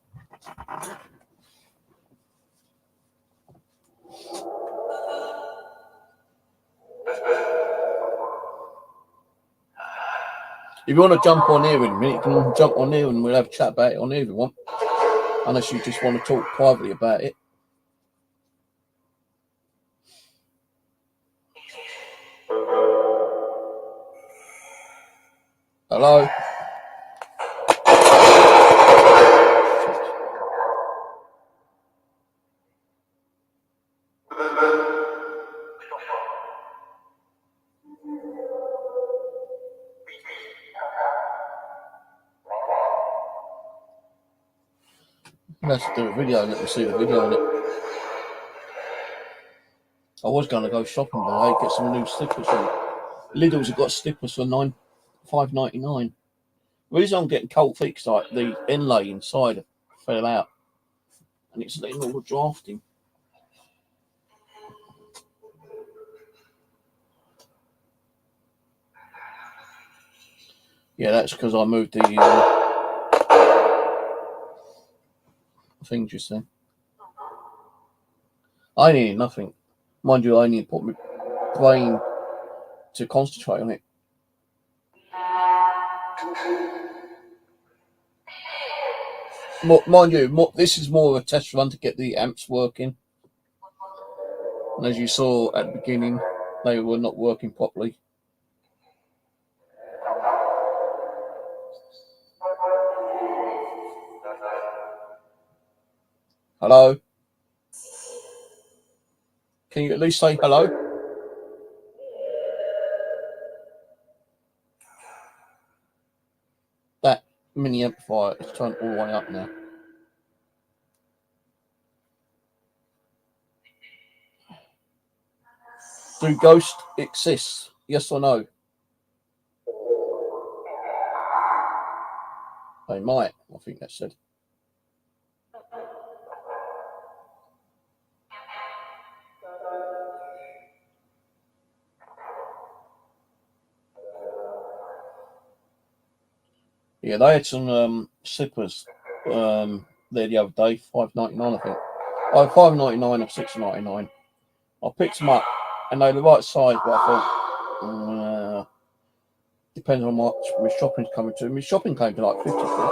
If you want to jump on here in a minute, you can jump on here and we'll have a chat about it on here if you want. Unless you just want to talk privately about it. Hello? Let's do a video. Let me see the video on it. I was going to go shopping today, get some new slippers. Lidl's have got slippers for $5.99. The reason I'm getting cold feet is like the inlay inside fell out, and it's letting all the drafting. Yeah, that's because I moved the thing just then. I need nothing. Mind you, I need to put my brain to concentrate on it. Mind you, this is more of a test run to get the amps working. And as you saw at the beginning, they were not working properly. Hello? Can you at least say hello? That mini amplifier is turned all the way up now. Do ghosts exist? Yes or no? They might, I think that said. Yeah, they had some slippers there the other day, $5.99 I think. Oh, $5.99 or $6.99. I picked them up and they were the right size, but I thought, depends on what my shopping's coming to. My shopping came to like 50 quid.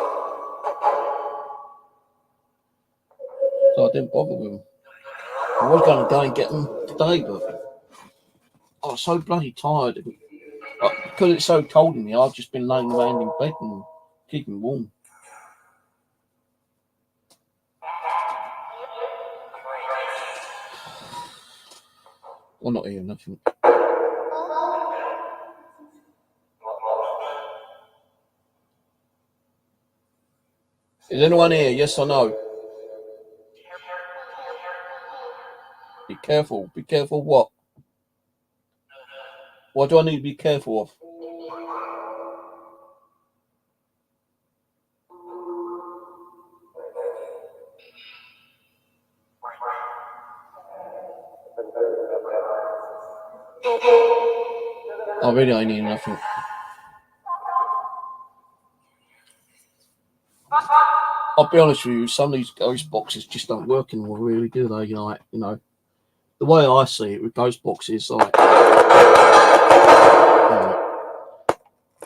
So I didn't bother with them. I was going to go and get them today, but I was so bloody tired. Because it's so cold in here, I've just been laying around in bed and keeping warm. Well, not hearing nothing. Is anyone here? Yes or no? Be careful. Be careful what? What do I need to be careful of? I really ain't need nothing. I'll be honest with you, some of these ghost boxes just don't work anymore, really, do they? Like, you know, the way I see it with ghost boxes, like,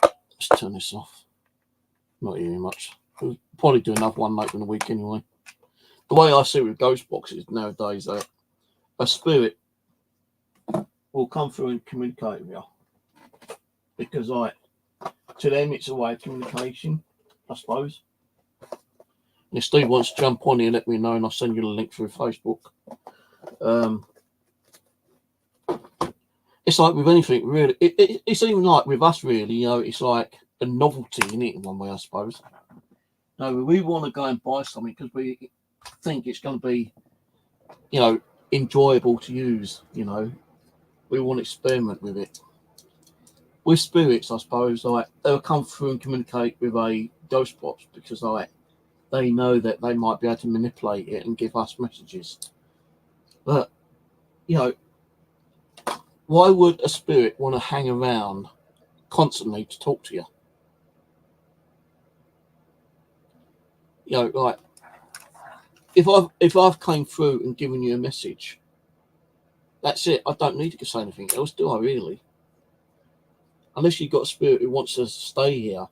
let's turn this off. Not hearing much. We'll probably do another one later in the week anyway. The way I see it with ghost boxes nowadays, a spirit will come through and communicate with you. Because, like, to them, it's a way of communication, I suppose. And if Steve wants to jump on here, let me know and I'll send you the link through Facebook. It's like with anything, really. It's even like with us, really. You know, it's like a novelty in it in one way, I suppose. No, we want to go and buy something because we think it's going to be, you know, enjoyable to use. You know, we want to experiment with it. With spirits, I suppose, like they'll come through and communicate with a ghost box because, like, they know that they might be able to manipulate it and give us messages. But, you know, why would a spirit want to hang around constantly to talk to you? You know, like, if I've came through and given you a message, that's it. I don't need to say anything else, do I really? Unless you've got a spirit who wants to stay here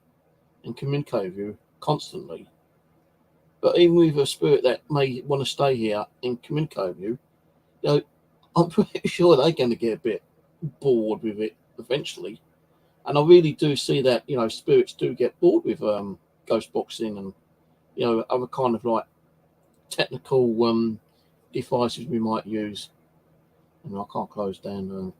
and communicate with you constantly. But even with a spirit that may want to stay here and communicate with you, you know, I'm pretty sure they're going to get a bit bored with it eventually. And I really do see that, you know, spirits do get bored with ghost boxing and, you know, other kind of like technical devices we might use. And I can't close down.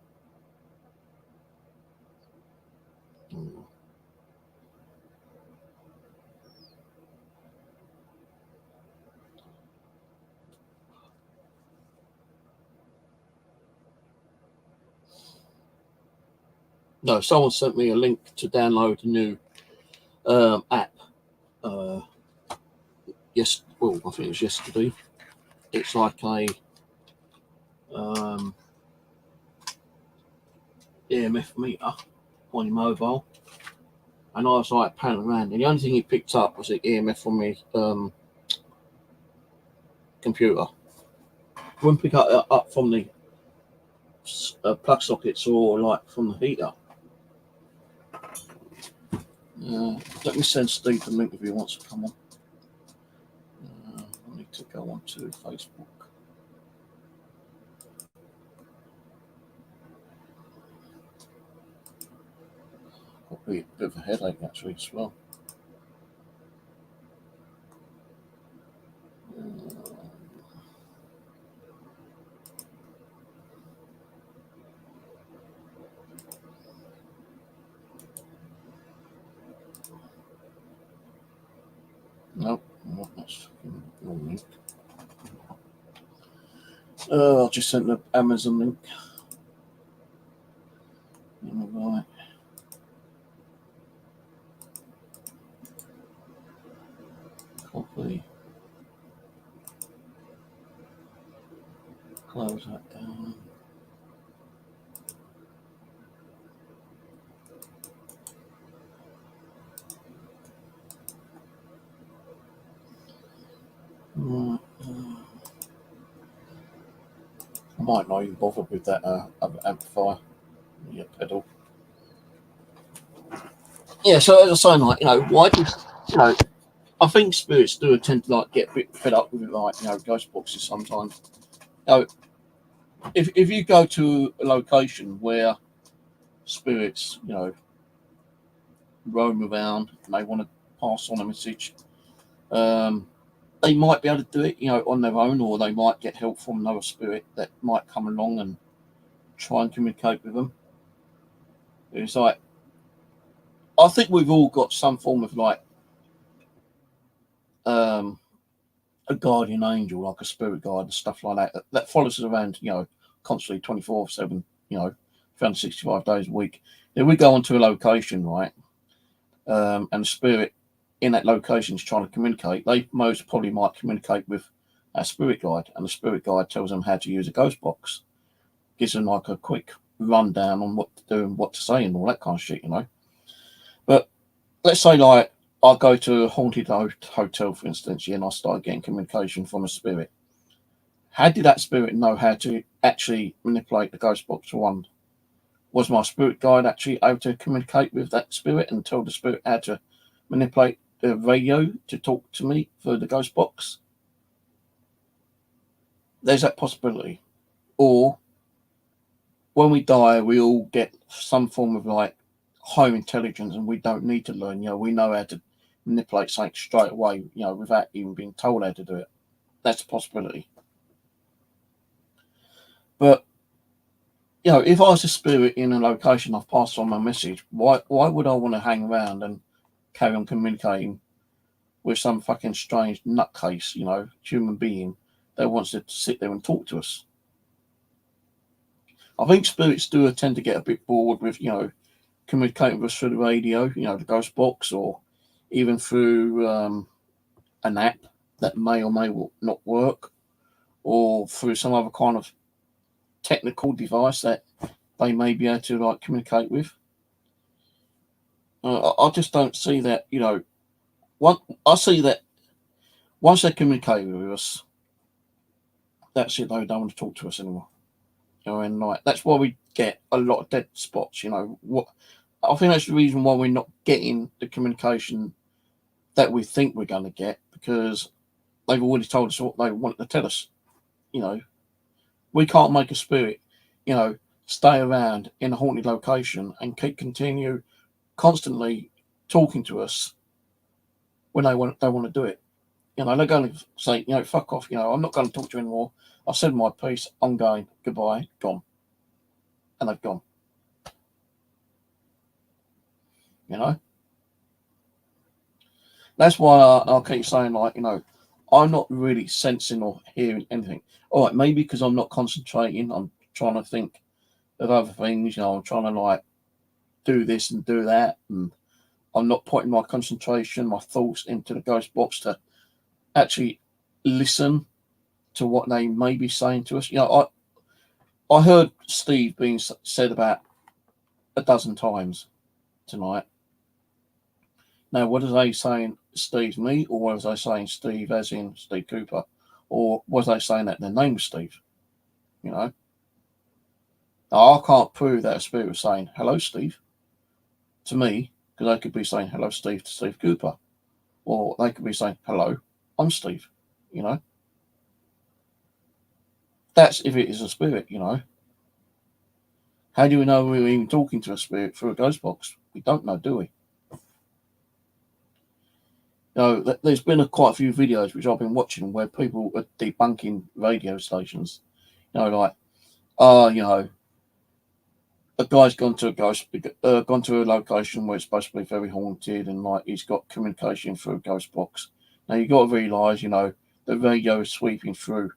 No, someone sent me a link to download a new app. Yes, well, I think it was yesterday. It's like a EMF meter on your mobile, and I was like panning around, and the only thing he picked up was the EMF from my computer. Wouldn't pick up from the plug sockets or like from the heater. Let me send Steve the link if he wants to come on. I need to go on to Facebook. Got a bit of a headache actually as well. Nope, that's wrong link. I'll just send the Amazon link. Right. Copy. Close that down. Right. I might not even bother with that amplifier, pedal. Yeah, so as I was saying, like, why do I think spirits do tend to like get a bit fed up with it, like, ghost boxes sometimes. If you go to a location where spirits, roam around and they want to pass on a message, they might be able to do it, on their own, or they might get help from another spirit that might come along and try and communicate with them. It's like, I think we've all got some form of like a guardian angel, like a spirit guide and stuff like that follows us around, constantly 24/7, 365 days a week. Then we go onto a location, right? And the spirit in that location is trying to communicate. They most probably might communicate with a spirit guide, and the spirit guide tells them how to use a ghost box, gives them like a quick rundown on what to do and what to say and all that kind of shit, But let's say like I go to a haunted hotel, for instance, and I start getting communication from a spirit. How did that spirit know how to actually manipulate the ghost box for one? Was my spirit guide actually able to communicate with that spirit and tell the spirit how to manipulate the radio to talk to me through the ghost box? There's that possibility. Or when we die, we all get some form of like higher intelligence, and we don't need to learn. We know how to manipulate something straight away, without even being told how to do it. That's a possibility. But if I was a spirit in a location, I've passed on my message, why would I want to hang around and carry on communicating with some fucking strange nutcase, human being that wants to sit there and talk to us? I think spirits do tend to get a bit bored with, communicating with us through the radio, the ghost box, or even through an app that may or may not work, or through some other kind of technical device that they may be able to like communicate with. I just don't see that. I see that once they communicate with us, that's it. They don't want to talk to us anymore. And like that's why we get a lot of dead spots. What I think that's the reason why we're not getting the communication that we think we're going to get, because they've already told us what they want to tell us. We can't make a spirit, stay around in a haunted location and continue constantly talking to us when they want to do it. They're going to say, fuck off. I'm not going to talk to you anymore. I've said my piece. I'm going. Goodbye. Gone. And they've gone. That's why I keep saying, like, I'm not really sensing or hearing anything. All right, maybe because I'm not concentrating. I'm trying to think of other things. I'm trying to like do this and do that, and I'm not putting my concentration, my thoughts into the ghost box to actually listen to what they may be saying to us. You know, I heard Steve being said about a dozen times tonight. Now, what are they saying, Steve, me, or was I saying Steve as in Steve Cooper? Or was they saying that their name was Steve? You know? Now, I can't prove that a spirit was saying, hello, Steve, to me, because they could be saying, hello, Steve, to Steve Cooper. Or they could be saying, hello, I'm Steve, you know? That's if it is a spirit, you know? How do we know we're even talking to a spirit through a ghost box? We don't know, do we? You know, there's been quite a few videos which I've been watching where people are debunking radio stations. You know, like, you know, a guy's gone to a location where it's supposed to be very haunted, and like he's got communication through a ghost box. Now you got to realise, you know, the radio is sweeping through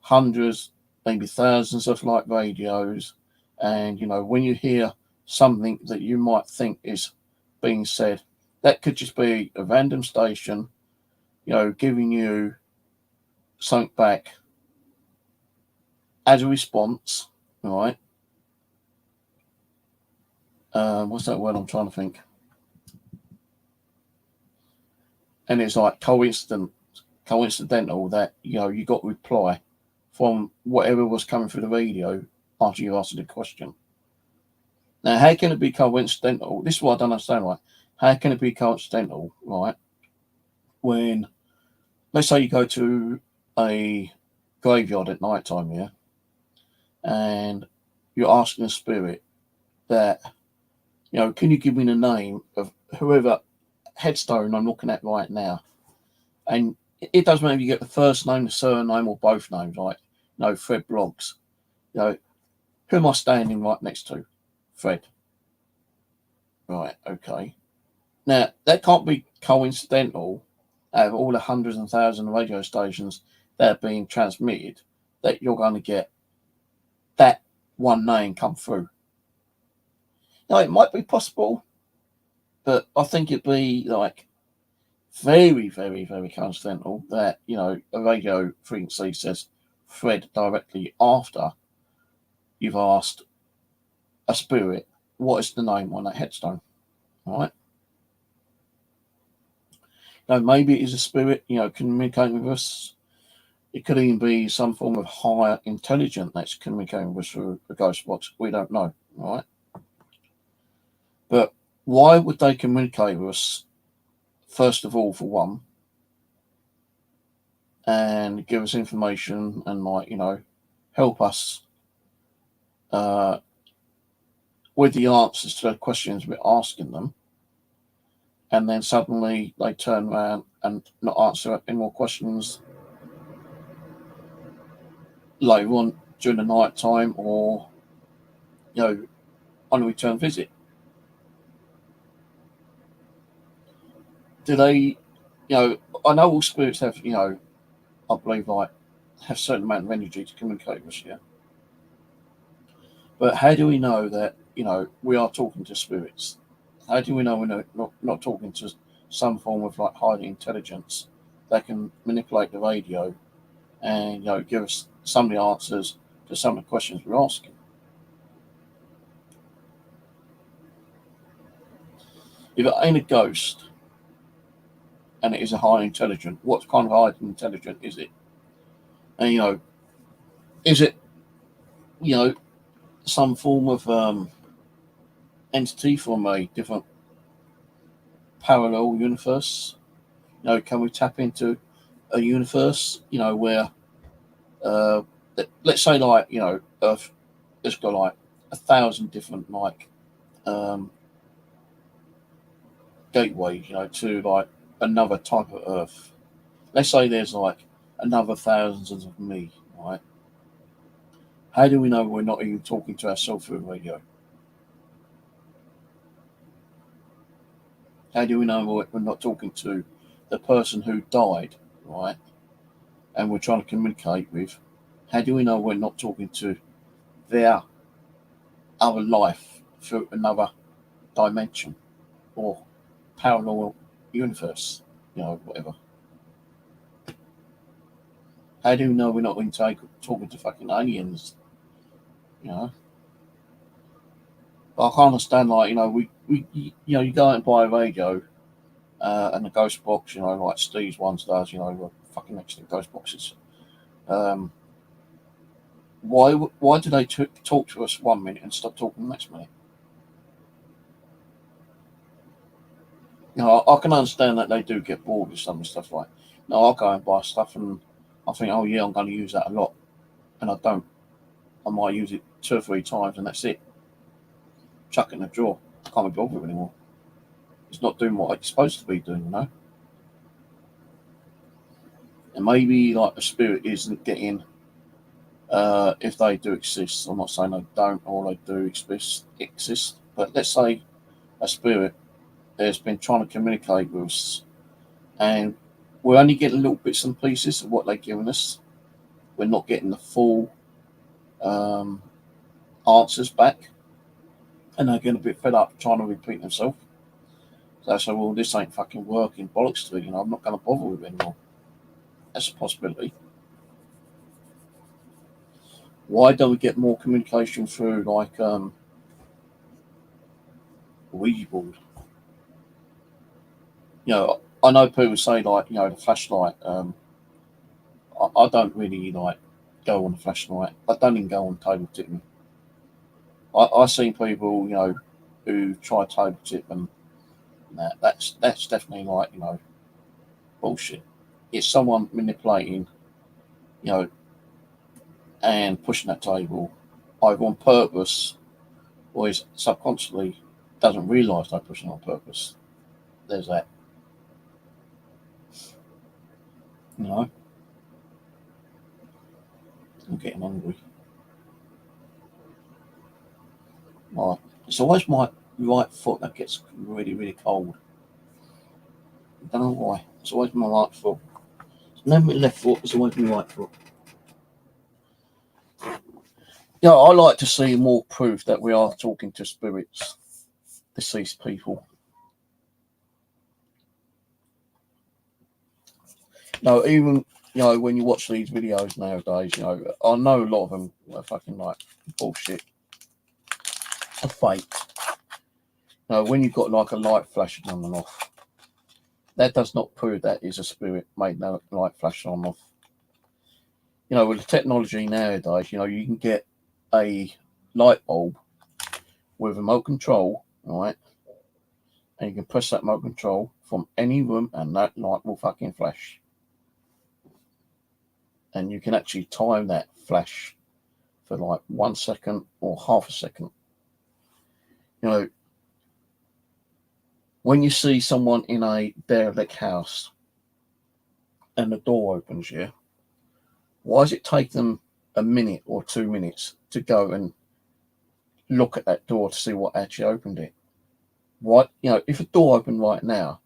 hundreds, maybe thousands of like radios, and you know, when you hear something that you might think is being said, that could just be a random station, you know, giving you something back as a response, right? What's that word I'm trying to think? And it's like coincidental that, you know, you got a reply from whatever was coming through the radio after you asked the question. Now, how can it be coincidental? This is what I don't understand, right? How can it be coincidental, right? When, let's say you go to a graveyard at night time, yeah, and you're asking a spirit that, you know, can you give me the name of whoever headstone I'm looking at right now? And it doesn't matter if you get the first name, the surname, or both names, right? You know, Fred Bloggs. You know, who am I standing right next to? Fred. Right, okay. Now, that can't be coincidental out of all the hundreds and thousands of radio stations that are being transmitted, that you're going to get that one name come through. Now, it might be possible, but I think it'd be like very, very, very coincidental that, you know, a radio frequency says Fred directly after you've asked a spirit what is the name on that headstone, right? Now, maybe it is a spirit, you know, communicating with us. It could even be some form of higher intelligence that's communicating with us through a ghost box. We don't know, right? But why would they communicate with us, first of all, for one, and give us information and, like, you know, help us with the answers to the questions we're asking them, and then suddenly they turn around and not answer any more questions later on during the night time, or, you know, on a return visit? Do they, you know, I know all spirits have, you know, I believe, like, have a certain amount of energy to communicate with us, yeah? But how do we know that, you know, we are talking to spirits? How do we know we're not talking to some form of like high intelligence that can manipulate the radio and, you know, give us some of the answers to some of the questions we're asking? If it ain't a ghost and it is a high intelligent, what kind of high intelligent is it? And, you know, is it, you know, some form of entity from a different parallel universe? You know, can we tap into a universe, you know, where, let's say, like, you know, Earth has got like 1,000 different like gateways, you know, to like another type of Earth. Let's say there's like another thousands of me, right? How do we know we're not even talking to ourselves through radio? How do we know we're not talking to the person who died, right? And we're trying to communicate with. How do we know we're not talking to their other life through another dimension or parallel universe, whatever. How do you know we're not going to talking to fucking aliens? I can't understand, we you go out and buy a radio and the ghost box, like Steve's ones does, fucking excellent ghost boxes. Why do they talk to us 1 minute and stop talking the next minute? I can understand that they do get bored with some stuff like. No, I'll go and buy stuff and I think, oh yeah, I'm going to use that a lot, and I don't. I might use it 2 or 3 times and that's it. Chuck it in the drawer. Can't be bothered with it anymore. It's not doing what it's supposed to be doing, And maybe like a spirit isn't getting. If they do exist, I'm not saying they don't or they do exist, but let's say a spirit has been trying to communicate with us, and we're only getting little bits and pieces of what they're giving us. We're not getting the full answers back, and they're getting a bit fed up trying to repeat themselves. So they say, well, this ain't fucking working, bollocks to it, I'm not going to bother with it anymore. That's a possibility. Why don't we get more communication through like Ouija board? I know people say like, the flashlight. I don't really like go on the flashlight. I don't even go on table tipping. I've seen people, who try table tip and that's definitely like, bullshit. It's someone manipulating, and pushing that table either on purpose or is subconsciously doesn't realise they're pushing on purpose. There's that. I'm getting hungry. Right. It's always my right foot that gets really, really cold. I don't know why. It's always my right foot. It's never my left foot, it's always my right foot. I like to see more proof that we are talking to spirits, deceased people. Even when you watch these videos nowadays, I know a lot of them are fucking like bullshit, are fake. When you've got like a light flashing on and off, that does not prove that is a spirit made no light flashing on and off. With the technology nowadays, you can get a light bulb with remote control, right? And you can press that remote control from any room and that light will fucking flash. And you can actually time that flash for like 1 second or half a second. When you see someone in a derelict house and the door opens, why does it take them a minute or 2 minutes to go and look at that door to see what actually opened it? What, if a door opened right now,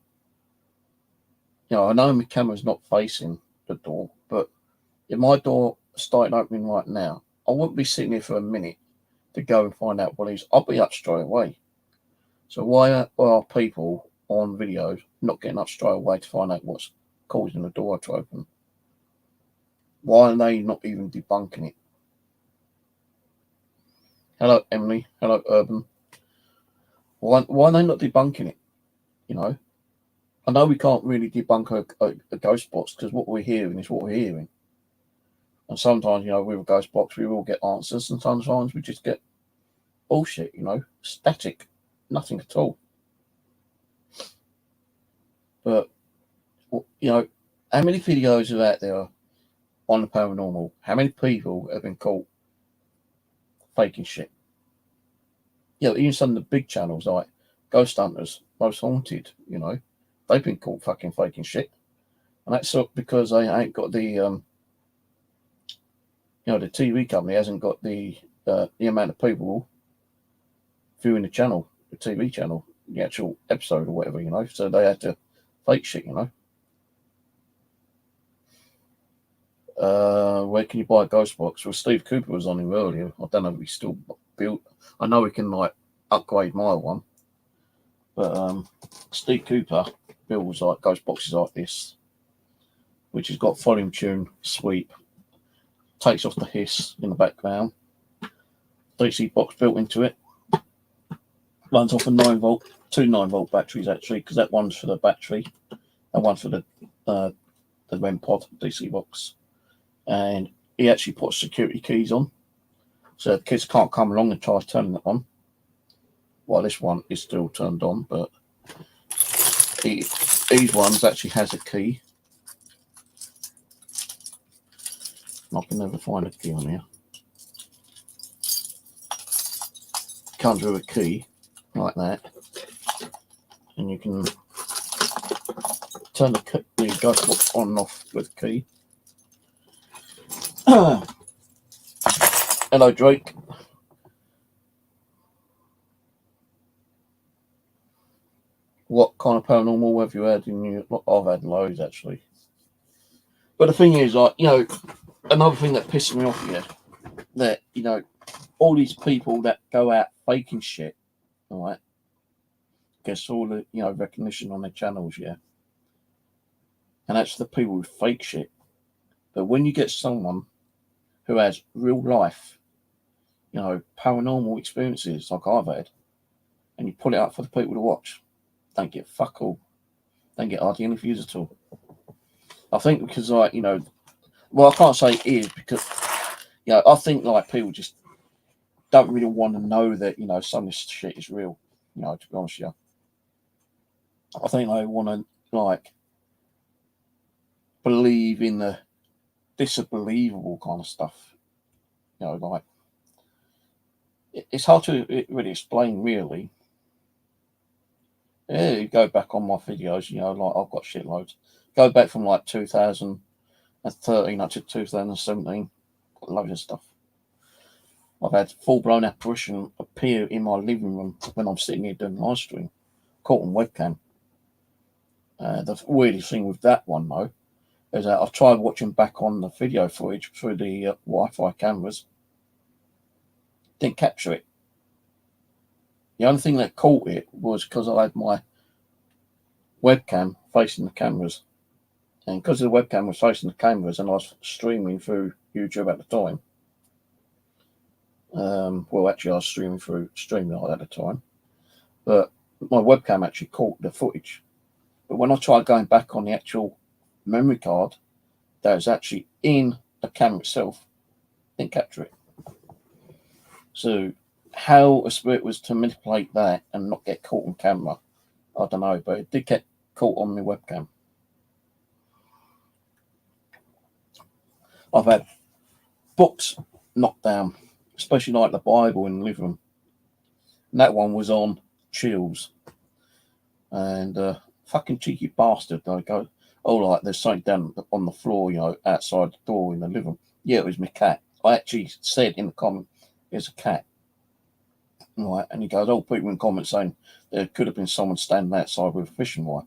I know my camera's not facing the door, but if my door started opening right now, I wouldn't be sitting here for a minute to go and find out what it is. I'll be up straight away. So why are people on videos not getting up straight away to find out what's causing the door to open? Why are they not even debunking it? Hello, Emily. Hello, Urban. Why are they not debunking it? I know we can't really debunk a ghost box because what we're hearing is what we're hearing. And sometimes, with a ghost box, we will get answers, and sometimes we just get bullshit, static, nothing at all. But, how many videos are out there on the paranormal? How many people have been caught faking shit? Even some of the big channels like Ghost Hunters, Most Haunted, they've been caught fucking faking shit. And that's because they ain't got the, the TV company hasn't got the amount of people viewing the channel, the TV channel, the actual episode or whatever, so they had to fake shit, Where can you buy a ghost box? Well, Steve Cooper was on him earlier. I don't know if he's still built. I know we can like upgrade my one. But Steve Cooper builds like ghost boxes like this, which has got volume tune, sweep, takes off the hiss in the background, DC box built into it, runs off a 9-volt, two 9-volt batteries actually, because that one's for the battery, and one for the REM pod DC box. And he actually puts security keys on, so the kids can't come along and try turning it on. Well, this one is still turned on, but these ones actually has a key. I can never find a key on here. Comes with a key like that, and you can turn the ghost box on and off with a key. Hello, Drake. What kind of paranormal have you had in your... I've had loads, actually. But the thing is, like, you know, another thing that pisses me off here, that, you know, all these people that go out faking shit, all right, gets all the, you know, recognition on their channels, yeah. And that's the people who fake shit. But when you get someone who has real life, you know, paranormal experiences like I've had, and you put it up for the people to watch, don't get fuck all. Don't get hardly any views at all. I think because, like, you know, well, I can't say it is because, you know, I think, like, people just don't really want to know that, you know, some of this shit is real, you know, to be honest with you. I think they want to, like, believe in the disbelievable kind of stuff. You know, like, it's hard to really explain, really. Yeah, you go back on my videos, you know, like, I've got shitloads. Go back from, like, 2013 up to 2017. Got loads of stuff. I've had full-blown apparition appear in my living room when I'm sitting here doing live stream, caught on webcam. The weirdest thing with that one, though, is that I've tried watching back on the video footage through the Wi-Fi cameras. Didn't capture it. The only thing that caught it was because I had my webcam facing the cameras. And because the webcam was facing the cameras and I was streaming through YouTube at the time, well, actually I was streaming through Streamyard at the time, but my webcam actually caught the footage. But when I tried going back on the actual memory card that was actually in the camera itself, didn't capture it. So how a spirit was to manipulate that and not get caught on camera, I don't know, but it did get caught on my webcam. I've had books knocked down, especially like the Bible in the living room. And that one was on chills. And fucking cheeky bastard, I go, oh, like, there's something down on the floor, you know, outside the door in the living room. Yeah, it was my cat. I actually said in the comment, it's a cat. Right, and he goes, oh, people in comments saying there could have been someone standing outside with a fishing wire.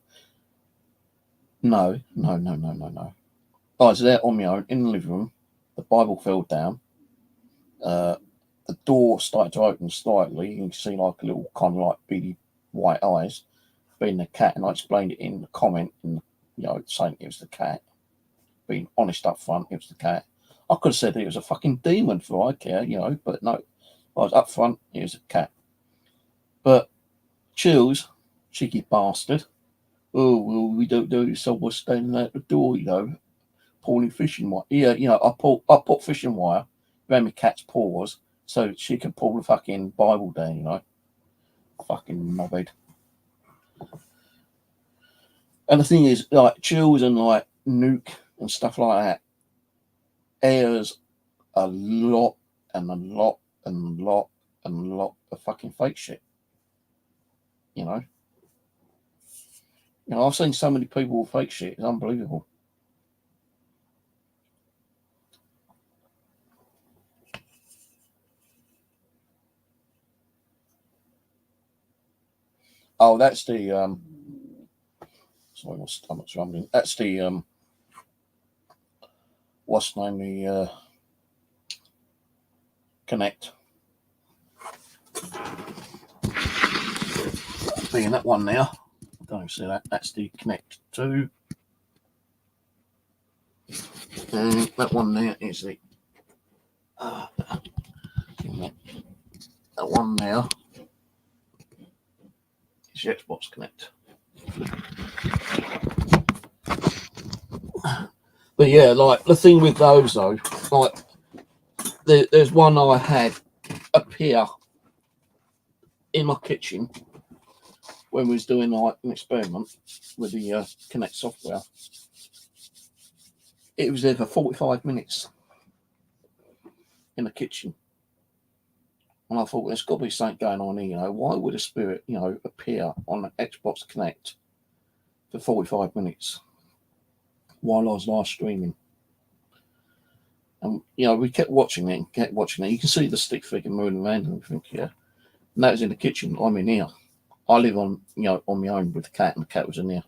No. I was there on my own in the living room. The Bible fell down. The door started to open slightly. You can see like a little kind of like beady white eyes being the cat. And I explained it in the comment, and, you know, saying it was the cat. Being honest up front, it was the cat. I could have said it was a fucking demon for all I care, you know, but no. I was up front, it was a cat. But chills, cheeky bastard. Oh, well, we don't know if someone's standing at the door, you know, pulling fishing wire. Yeah, you know, I put fishing wire around my cat's paws so she can pull the fucking Bible down, you know. Fucking knobhead. And the thing is, like, chills and like nuke and stuff like that airs a lot of fucking fake shit. You know, I've seen so many people with fake shit. It's unbelievable. Oh, that's the sorry, my stomach's rumbling. That's the what's the name? The Connect. being that one now. Don't see that. That's the Connect 2. And that one there is the that one now is the Xbox Connect. But yeah, like the thing with those though, like there's one I had appear in my kitchen when we was doing like an experiment with the Connect software. It was there for 45 minutes in the kitchen. And I thought, there's got to be something going on here, you know. Why would a spirit, you know, appear on an Xbox Connect for 45 minutes while I was live streaming? And, you know, we kept watching it and kept watching it. You can see the stick figure moving around and everything, yeah. And that was in the kitchen. I'm in here. I live on, you know, on my own with the cat, and the cat was in there.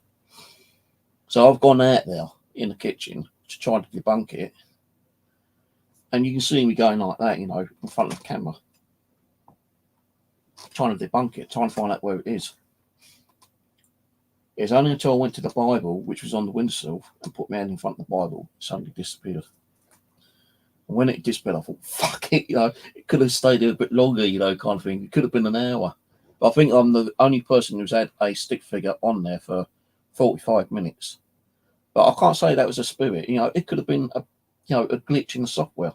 So I've gone out there in the kitchen to try to debunk it. And you can see me going like that, you know, in front of the camera, trying to debunk it, trying to find out where it is. It's only until I went to the Bible, which was on the windowsill, and put my hand in front of the Bible, it suddenly disappeared. And when it disappeared, I thought, fuck it, you know, it could have stayed there a bit longer, you know, kind of thing. It could have been an hour. But I think I'm the only person who's had a stick figure on there for 45 minutes. But I can't say that was a spirit, you know, it could have been a, you know, a glitch in the software.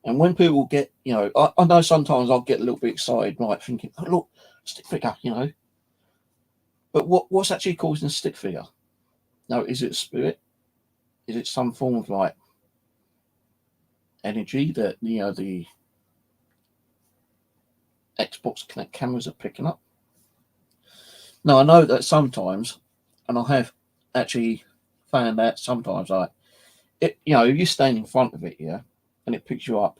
And when people get, you know, I know sometimes I'll get a little bit excited, right, thinking, oh, look, stick figure, you know. But what's actually causing a stick figure? Now, is it a spirit? Is it some form of, like, energy that, you know, the Xbox Connect cameras are picking up? Now, I know that sometimes, and I have actually found out sometimes, like, it, you know, if you stand in front of it, yeah, and it picks you up,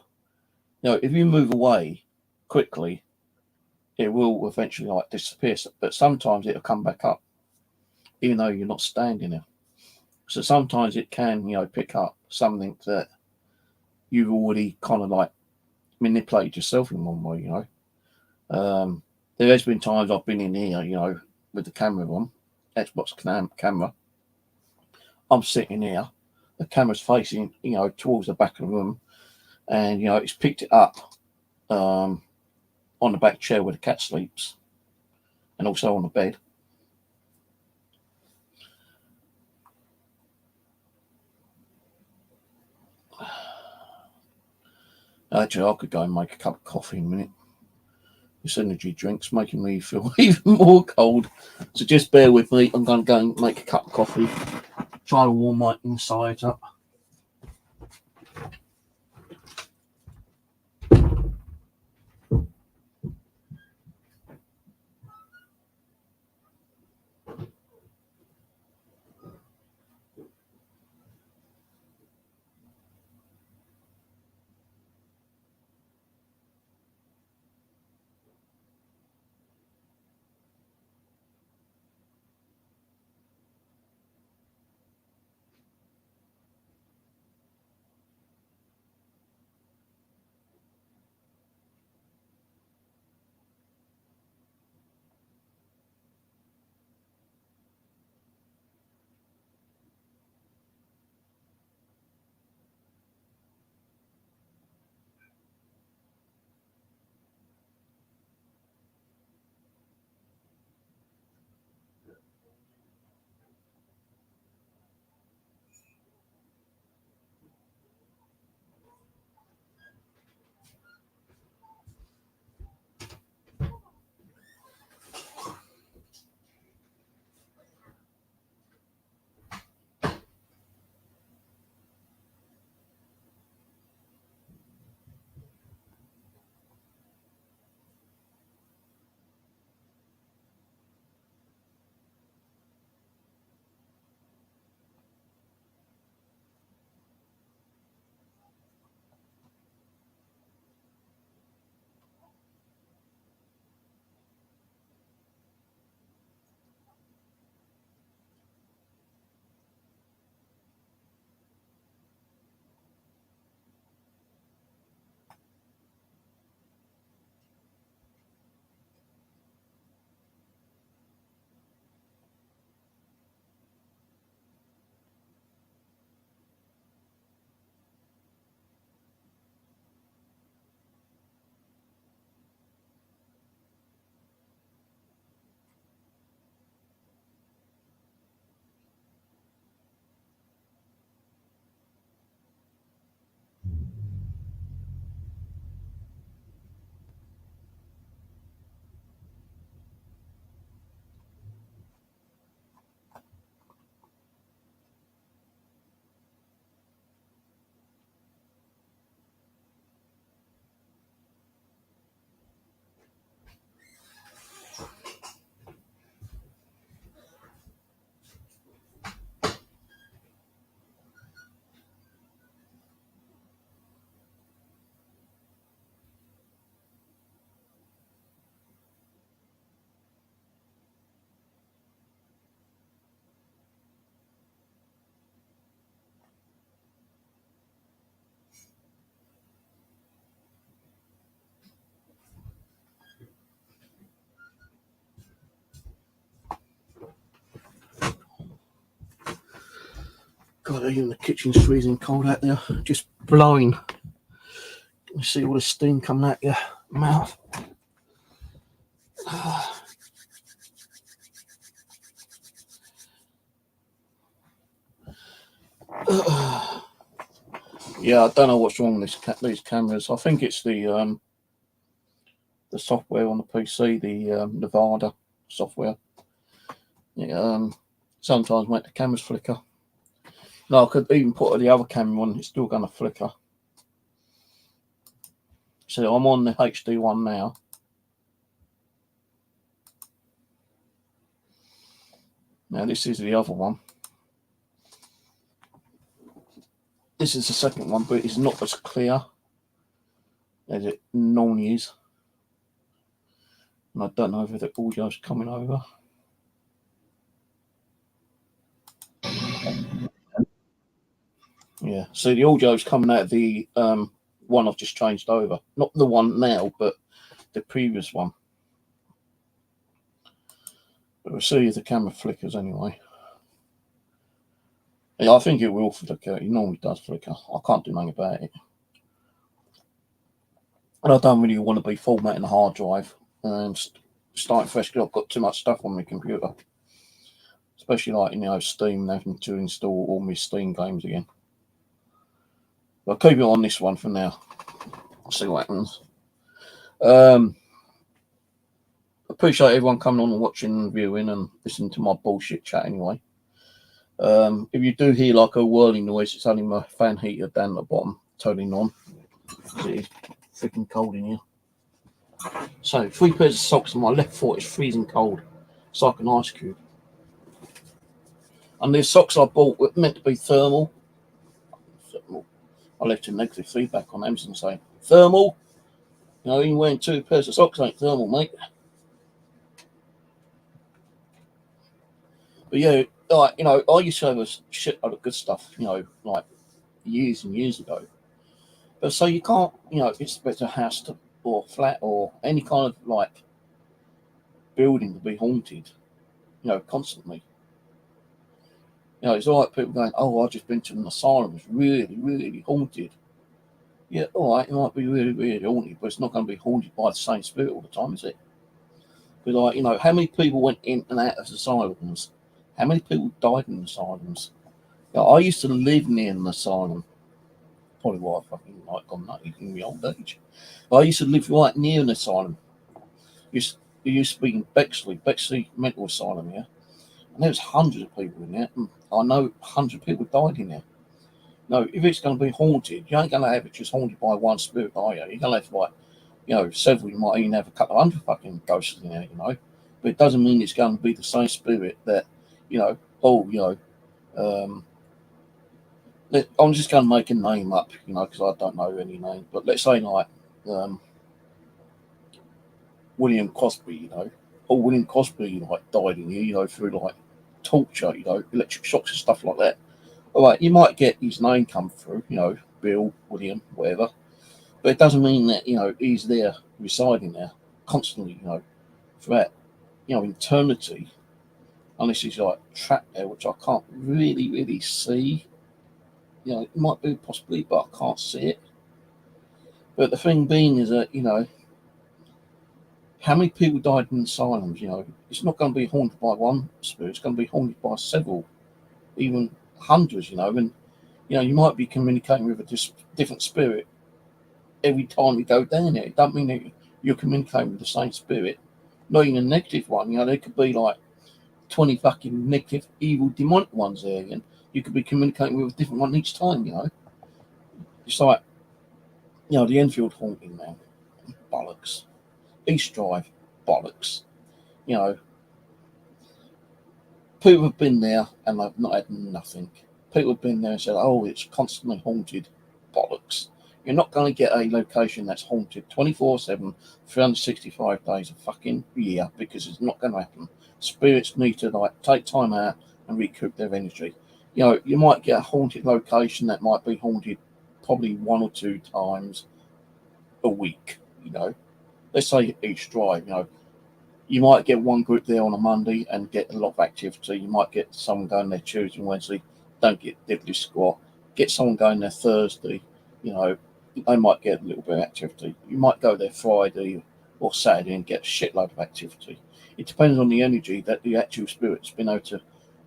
you know, if you move away quickly, it will eventually like disappear. But sometimes it'll come back up, even though you're not standing there. So sometimes it can, you know, pick up something that you've already kind of like manipulated yourself in one way, you know. There has been times I've been in here, you know, with the camera on, Xbox camera. I'm sitting here, the camera's facing, you know, towards the back of the room, and you know, it's picked it up on the back chair where the cat sleeps, and also on the bed. Actually, I could go and make a cup of coffee in a minute. This energy drink's making me feel even more cold. So just bear with me. I'm going to go and make a cup of coffee. Try to warm my insides up. God, even the kitchen's freezing cold out there. Just blowing. You see all the steam coming out your mouth. Yeah, I don't know what's wrong with these cameras. I think it's the software on the PC, the Nevada software. Yeah, sometimes make the cameras flicker. No, I could even put the other camera on; it's still going to flicker. So I'm on the HD one now. Now this is the other one. This is the second one, but it's not as clear as it normally is. And I don't know if the audio's coming over. Yeah, so the audio's coming out of the one I've just changed over. Not the one now, but the previous one. But we'll see if the camera flickers anyway. Yeah, I think it will flicker. It normally does flicker. I can't do nothing about it. And I don't really want to be formatting the hard drive and starting fresh because I've got too much stuff on my computer. Especially like, Steam and having to install all my Steam games again. But I'll keep it on this one for now. See what happens. Appreciate everyone coming on and watching and viewing and listening to my bullshit chat anyway. If you do hear like a whirling noise, it's only my fan heater down at the bottom turning on. It is freaking cold in here. So 3 pairs of socks on my left foot is freezing cold. It's like an ice cube. And the socks I bought were meant to be thermal. I left a negative feedback on Amazon saying, thermal? Even wearing 2 pairs of socks ain't thermal, mate. But yeah, like, I used to have a shit load of good stuff, like years and years ago. But so you can't, expect a house or flat or any kind of like building to be haunted, constantly. It's all right, people going, oh, I've just been to an asylum, it's really, really haunted. Yeah, all right, it might be really, really haunted, but it's not going to be haunted by the same spirit all the time, is it? Because, how many people went in and out of asylums? How many people died in asylums? I used to live near an asylum. Probably why I fucking gone nutty in my old age. But I used to live right near an asylum. It used to be in Bexley Mental Asylum, yeah. And there was hundreds of people in there. And I know 100 people died in there. No, if it's going to be haunted, you ain't going to have it just haunted by one spirit, are you? You're going to have several. You might even have a couple of hundred fucking ghosts in there, But it doesn't mean it's going to be the same spirit that, I'm just going to make a name up, because I don't know any name. But let's say like William Cosby, or William Cosby died in here, through like torture, electric shocks and stuff like that. All right, you might get his name come through, Bill, William, whatever. But it doesn't mean that, he's there residing there constantly, throughout, eternity, unless he's like trapped there, which I can't really see. It might be possibly, but I can't see it. But the thing being is that, how many people died in asylums, it's not going to be haunted by one spirit, it's going to be haunted by several, even hundreds, and, you might be communicating with a different spirit every time you go down there. It doesn't mean that you're communicating with the same spirit, not even a negative one, there could be like 20 fucking negative, evil, demonic ones there, and you could be communicating with a different one each time, It's like, the Enfield haunting, man. Bollocks. East Drive, bollocks. People have been there and they've not had nothing. People have been there and said, oh, it's constantly haunted, bollocks. You're not going to get a location that's haunted 24/7, 365 days a fucking year, because it's not going to happen. Spirits need to take time out and recoup their energy. You might get a haunted location that might be haunted probably 1 or 2 times a week, Let's say East Drive, you might get one group there on a Monday and get a lot of activity. You might get someone going there Tuesday and Wednesday. don't get diddly squat. Get someone going there Thursday, you know, they might get a little bit of activity. You might go there Friday or Saturday and get a shitload of activity. It depends on the energy that the actual spirit's been able to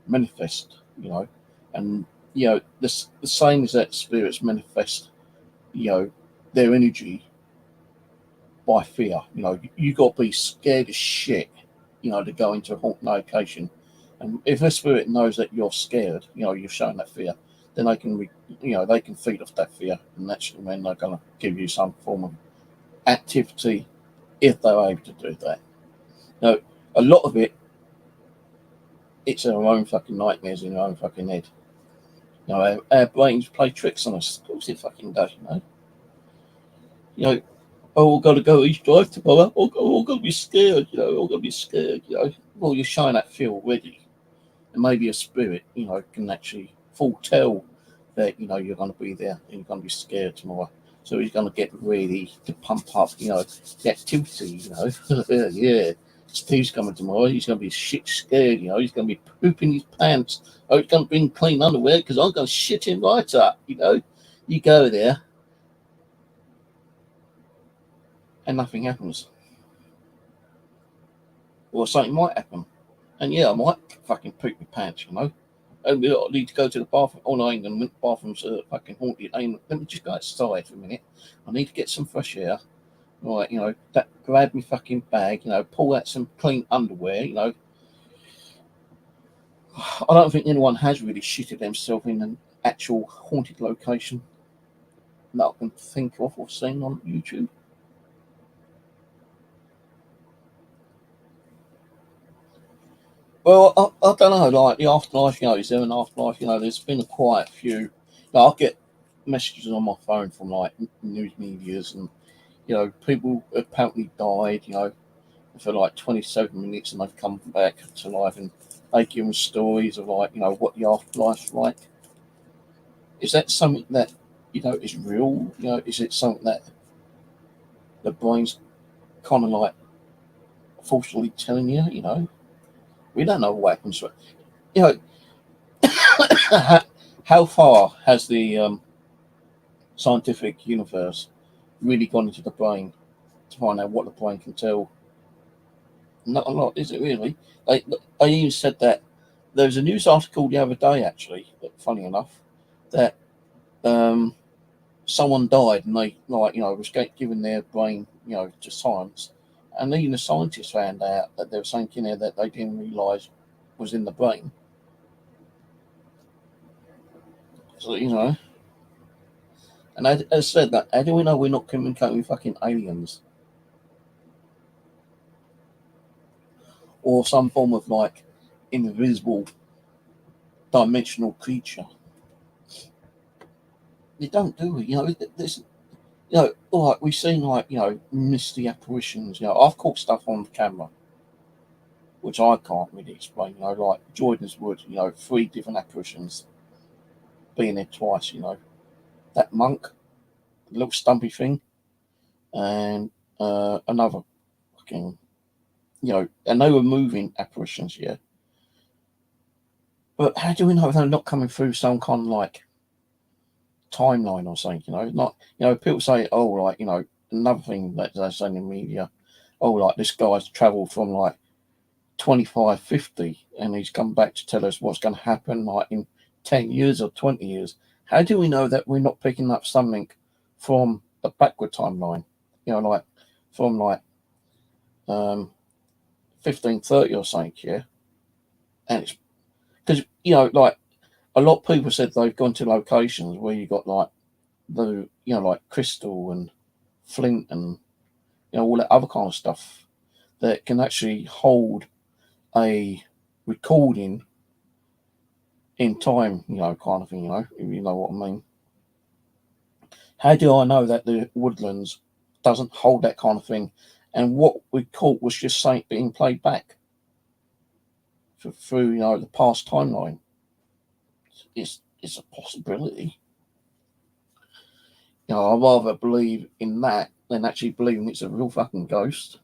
manifest, you know. And, you know, the same as that spirits manifest, you know, their energy by fear. You know, you got to be scared as shit, you know, to go into a haunted location. And if a spirit knows that you're scared, you know, you're showing that fear, then they can, you know, they can feed off that fear, and that's when they're going to give you some form of activity if they're able to do that. Now, a lot of it, it's our own fucking nightmares in our own fucking head. You know, our brains play tricks on us. Of course it fucking does, you know. You know, oh, we've got to go East Drive tomorrow. Oh, I've got to be scared, you know. I've got to be scared, you know. Well, you're showing that fear already. And maybe a spirit, you know, can actually foretell that, you know, you're going to be there and you're going to be scared tomorrow. So he's going to get ready to pump up, you know, the activity, you know. Yeah, Steve's coming tomorrow. He's going to be shit scared, you know. He's going to be pooping his pants. Oh, he's going to bring clean underwear because I'm going to shit him right up, you know. You go there and nothing happens. Or something might happen. And yeah, I might fucking poop my pants, you know. And I need to go to the bathroom. Oh no, I ain't gonna the bathroom's fucking haunted. Let me just go outside for a minute. I need to get some fresh air. Right, you know, that grab me fucking bag, you know, pull out some clean underwear, you know. I don't think anyone has really shitted themselves in an actual haunted location that I can think of or seen on YouTube. Well, I don't know, like the afterlife, you know, is there an afterlife? You know, there's been quite a few. I get messages on my phone from like news medias, and you know, people apparently died, you know, for like 27 minutes and they've come back to life, and they give them stories of like, you know, what the afterlife's like. Is that something that, you know, is real? You know, is it something that the brain's kind of like forcefully telling you, you know? We don't know what happens. You know, how far has the scientific universe really gone into the brain to find out what the brain can tell? Not a lot, is it really? They even said that there was a news article the other day, actually, funny enough, that someone died and they, like, you know, was giving their brain, you know, to science, and even the scientists found out that there was something in there that they didn't realise was in the brain. So, you know, and as I said, that how do we know we're not communicating with fucking aliens or some form of like invisible dimensional creature? They don't do it, you know. There's, you know, like we've seen like, you know, misty apparitions. You know, I've caught stuff on camera which I can't really explain. You know, like Jordan's Wood. You know, 3 different apparitions, being there twice. You know, that monk, the little stumpy thing, and another fucking, you know, and they were moving apparitions. Yeah, but how do we know they're not coming through some kind of like timeline or something? You know, not, you know, people say, oh, like, you know, another thing that they're saying in the media, oh, like this guy's travelled from like 2550 and he's come back to tell us what's going to happen like in 10 years or 20 years. How do we know that we're not picking up something from the backward timeline, you know, like from like 1530 or something? Yeah, and it's because, you know, like a lot of people said they've gone to locations where you got like the, you know, like crystal and flint and, you know, all that other kind of stuff that can actually hold a recording in time, you know, kind of thing, you know, if you know what I mean. How do I know that the Woodlands doesn't hold that kind of thing? And what we caught was just something being played back through, you know, the past timeline. It's a possibility. You know, I'd rather believe in that than actually believing it's a real fucking ghost.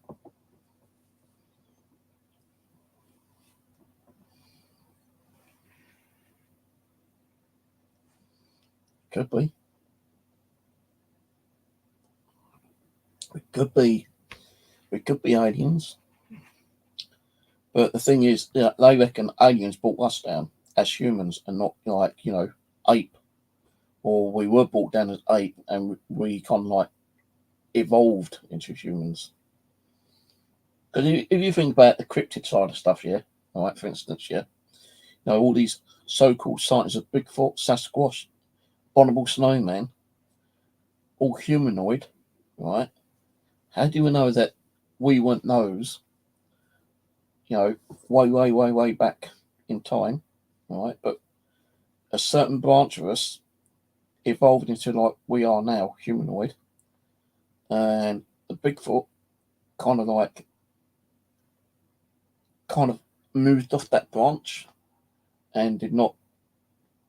Could be. We could be aliens. But the thing is, they reckon aliens brought us down as humans and not like, ape. Or we were brought down as ape and we kind of like evolved into humans. Because if you think about the cryptid side of stuff, yeah, right, for instance, yeah, all these so-called sightings of Bigfoot, Sasquatch, Honourable Snowman, all humanoid, right? How do we know that we weren't those, way back in time, right? But a certain branch of us evolved into like we are now, humanoid, and the Bigfoot kind of moved off that branch and did not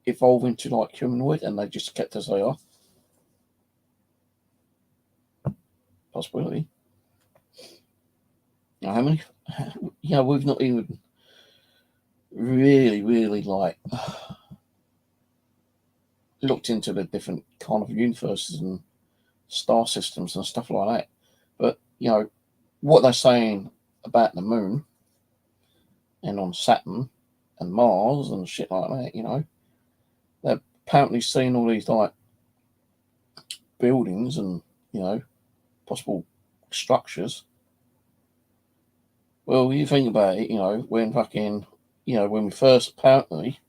evolve into like humanoid, and they just kept as they are. Possibility. How many? We've not even really like looked into the different kind of universes and star systems and stuff like that. But what they're saying about the moon and on Saturn and Mars and shit like that, they're apparently seeing all these like buildings and possible structures. Well, you think about it, when when we first apparently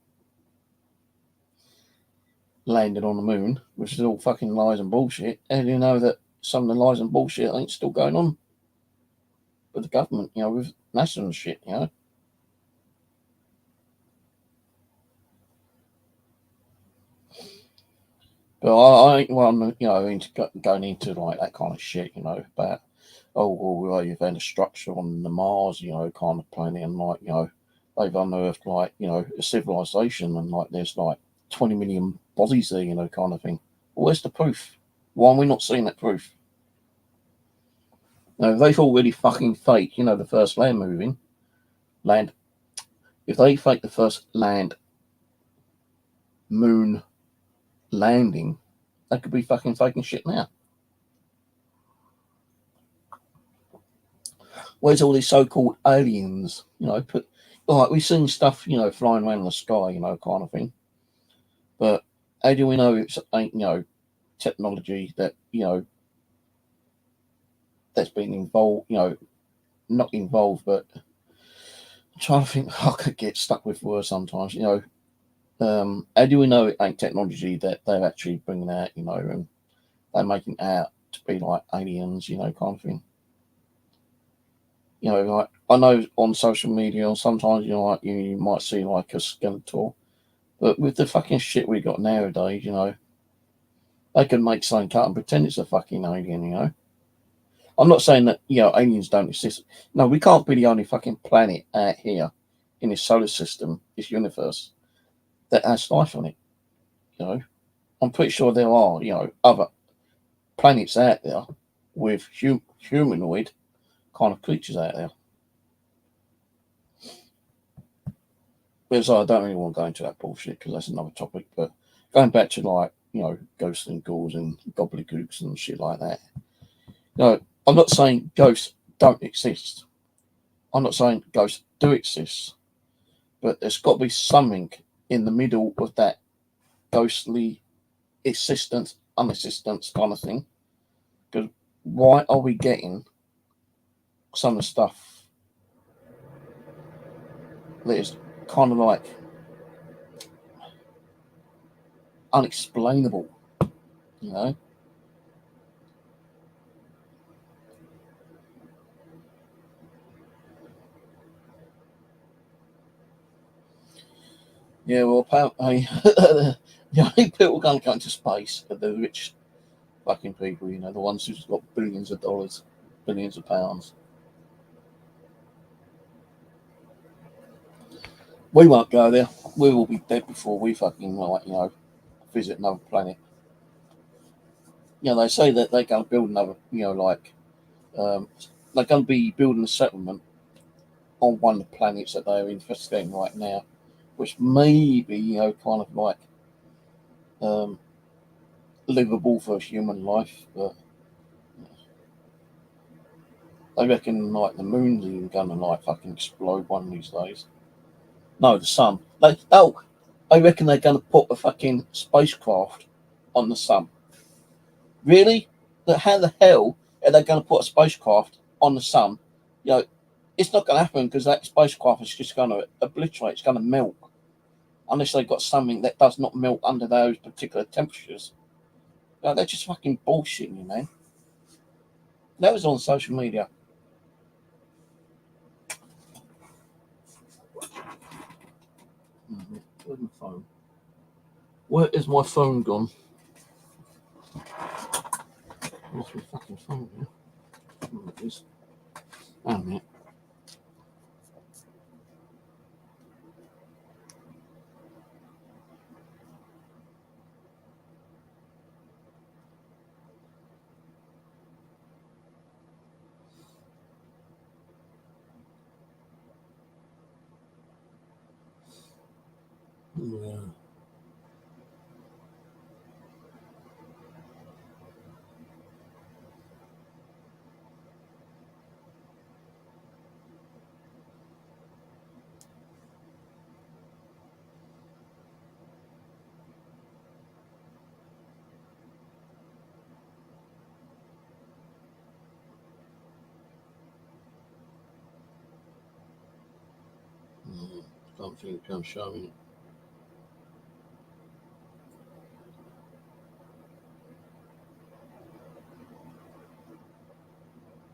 landed on the moon, which is all fucking lies and bullshit, and you know that some of the lies and bullshit ain't still going on with the government, with NASA and shit, But I ain't one, into going into like that kind of shit, about you've had a structure on the Mars, kind of planet, and like, they've unearthed like, a civilization, and like there's like 20 million bodies there, kind of thing. Well, where's the proof? Why are we not seeing that proof? They've already fucking faked, the first land. If they fake the first moon landing, they could be fucking faking shit now. Where's all these so-called aliens? We've seen stuff, flying around in the sky, kind of thing. But how do we know it's ain't, technology that, that's been involved, not involved, but I'm trying to think. I could get stuck with words sometimes, how do we know it ain't technology that they're actually bringing out, and they're making out to be like aliens, kind of thing. Like I know on social media, sometimes you might see like a skeleton, but with the fucking shit we got nowadays, they can make something cut and pretend it's a fucking alien. I'm not saying that aliens don't exist. No, we can't be the only fucking planet out here in this solar system, this universe, that has life on it. I'm pretty sure there are other planets out there with humanoid kind of creatures out there. But I don't really want to go into that bullshit because that's another topic. But going back to like, ghosts and ghouls and gobbledygooks and shit like that. I'm not saying ghosts don't exist. I'm not saying ghosts do exist. But there's got to be something in the middle of that ghostly existence, unexistence kind of thing. Because why are we getting some of the stuff that is kind of like unexplainable, Yeah, well, apparently, the only people going to go into space are the rich fucking people, the ones who've got billions of dollars, billions of pounds. We won't go there. We will be dead before we fucking, visit another planet. They say that they're going to build another, they're going to be building a settlement on one of the planets that they're investigating right now, which may be, kind of like livable for a human life, but they reckon like the moon's even gonna like fucking explode one of these days. No, the sun. I reckon they're gonna put a fucking spacecraft on the sun. Really? How the hell are they gonna put a spacecraft on the sun? You know, it's not gonna happen because that spacecraft is just gonna obliterate. It's gonna melt unless they've got something that does not melt under those particular temperatures. You know, they're just fucking bullshitting, man. That was on social media. Where's my phone? Where is my phone gone? Where's my fucking phone here? Oh, it is. Hang on a minute. Yeah. Don't think I'm showing it.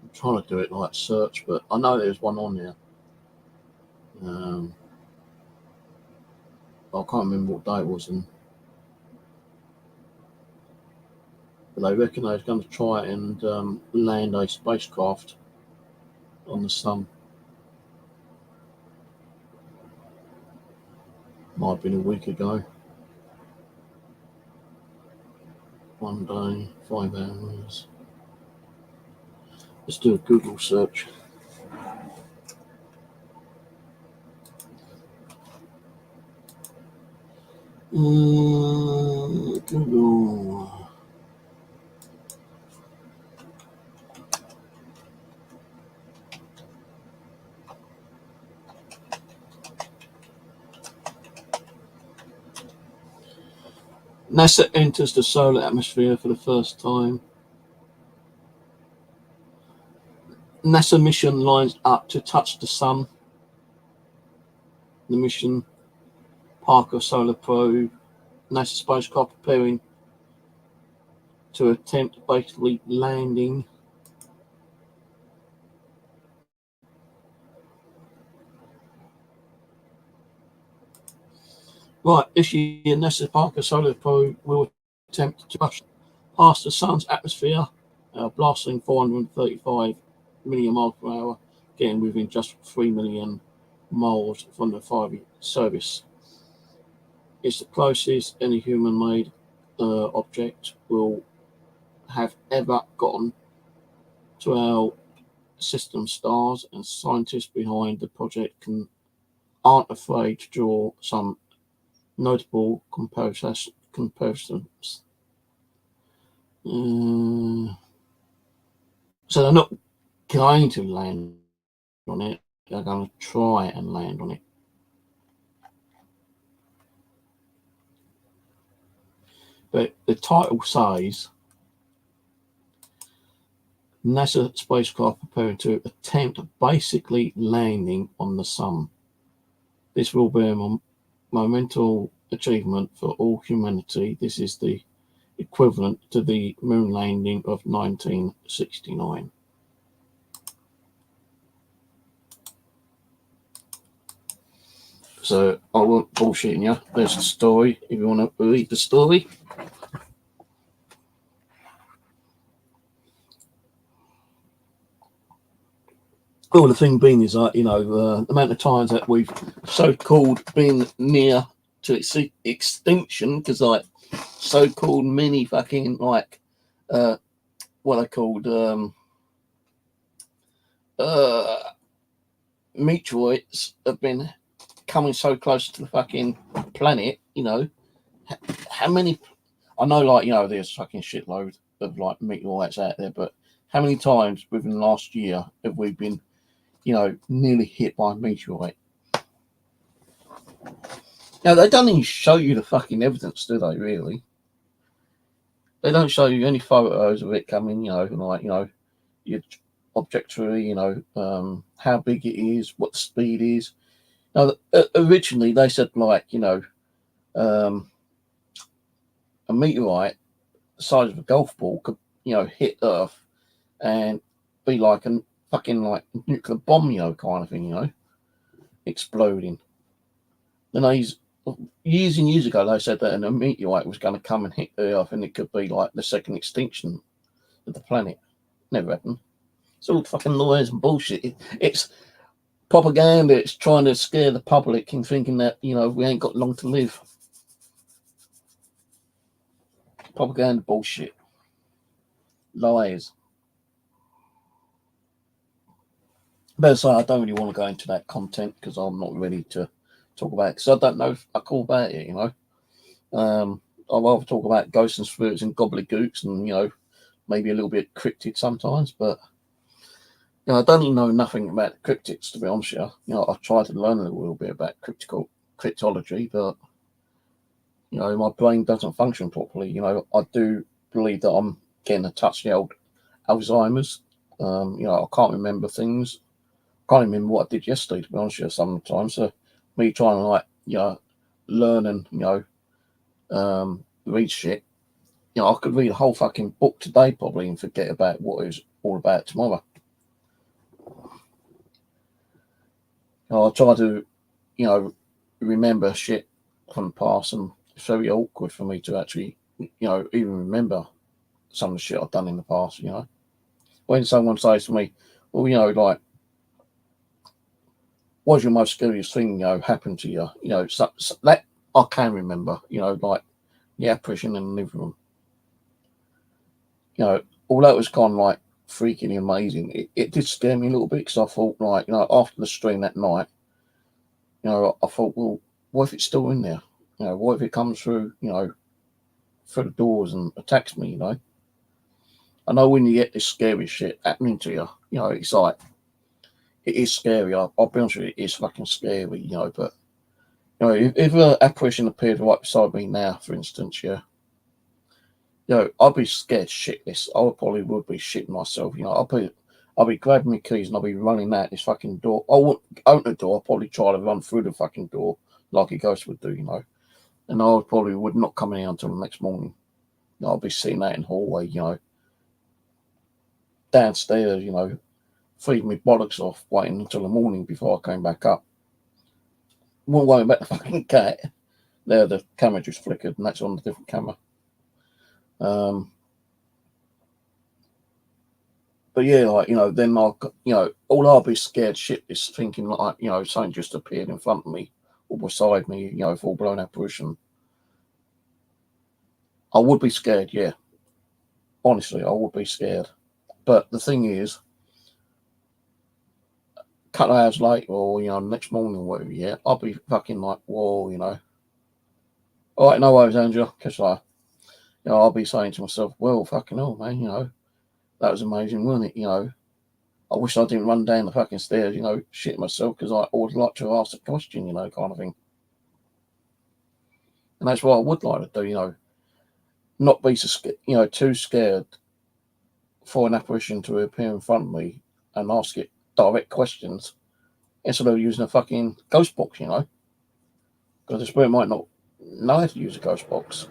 I'm trying to do it like search, but I know there's one on there. I can't remember what day it was, but they reckon they're going to try and land a spacecraft on the sun. Might have been a week ago. 1 day, 5 hours. Let's do a Google search. Google. NASA enters the solar atmosphere for the first time. NASA mission lines up to touch the sun. The mission Parker Solar Probe. NASA spacecraft preparing to attempt basically landing. Right, this year NASA Parker Solar Probe will attempt to push past the sun's atmosphere, blasting 435 million miles per hour, getting within just 3 million miles from the 5-year service. It's the closest any human-made object will have ever gotten to our system stars, and scientists behind the project aren't afraid to draw some notable comparisons. So they're not going to land on it, they're going to try and land on it. But the title says NASA spacecraft preparing to attempt basically landing on the sun. This will be a monumental achievement for all humanity. This is the equivalent to the moon landing of 1969. So I won't bullshitting you. There's the story. If you want to read the story. Well, the thing being is that, the amount of times that we've so-called been near to its extinction, because like so-called mini fucking like what I called meteorites have been coming so close to the fucking planet. How many? I know, like, you know, there's fucking shitload of like meteorites out there, but how many times within the last year have we been, you know, nearly hit by a meteorite? Now, they don't even show you the fucking evidence, do they, really? They don't show you any photos of it coming, you know, like, you know, your objectively, you know, how big it is, what the speed is. Now, originally, they said, like, you know, a meteorite the size of a golf ball could, you know, hit Earth and be like a fucking, like, nuclear bomb, you know, kind of thing, you know, exploding. And years and years ago, they said that a meteorite was going to come and hit the Earth and it could be like the second extinction of the planet. Never happened. It's all fucking lawyers and bullshit. It's propaganda. It's trying to scare the public and thinking that, you know, we ain't got long to live. Propaganda bullshit. Lies. But so I don't really want to go into that content because I'm not ready to talk about it because I don't know if I call about it, you know. I'll rather talk about ghosts and spirits and gobbledygooks and, you know, maybe a little bit cryptid sometimes, but, you know, I don't even know nothing about cryptids, to be honest with you. You know, I've tried to learn a little bit about cryptology, but, you know, my brain doesn't function properly. You know, I do believe that I'm getting a touch of the old Alzheimer's. You know, I can't remember things. Can't remember what I did yesterday, to be honest with you, sometimes. So me trying to, like, you know, learn and, you know, read shit. You know, I could read a whole fucking book today probably and forget about what it was all about tomorrow. You know, I try to, you know, remember shit from the past, and it's very awkward for me to actually, you know, even remember some of the shit I've done in the past, you know. When someone says to me, well, you know, like, what's your most scariest thing, you know, happened to you? You know, so that I can remember, you know, like the apparition in the living room. You know, although it was kind of like freaking amazing, it did scare me a little bit because I thought, like, you know, after the stream that night, you know, I thought, well, what if it's still in there? You know, what if it comes through, you know, through the doors and attacks me, you know? I know when you get this scary shit happening to you, you know, it's like, it is scary. I'll be honest with you, it is fucking scary, you know, but, you know, if an apparition appeared right beside me now, for instance, yeah, you know, I'd be scared shitless. I probably would be shitting myself, you know. I'll be grabbing my keys and I'll be running out this fucking door. I wouldn't open the door. I'll probably try to run through the fucking door like a ghost would do, you know. And I probably would not come in until the next morning. You know, I'll be sitting out in the hallway, you know, downstairs, you know, feeding me bollocks off, waiting until the morning before I came back up. Wouldn't worry about the fucking cat. There, the camera just flickered, and that's on a different camera. But yeah, like, you know, then I'll, you know, all I'll be scared shitless, thinking like, you know, something just appeared in front of me or beside me, you know, full blown apparition. I would be scared, yeah. Honestly, I would be scared. But the thing is, a couple of hours later, or, you know, next morning or whatever, yeah, I'll be fucking like, whoa, you know. All right, no worries, Angela, because you know, I'll be saying to myself, well, fucking hell, man, you know, that was amazing, wasn't it? You know, I wish I didn't run down the fucking stairs, you know, shit myself, because I always like to ask a question, you know, kind of thing. And that's what I would like to do, you know, not be so scared, you know, too scared for an apparition to appear in front of me and ask it direct questions instead of using a fucking ghost box, you know, because the spirit might not know how to use a ghost box.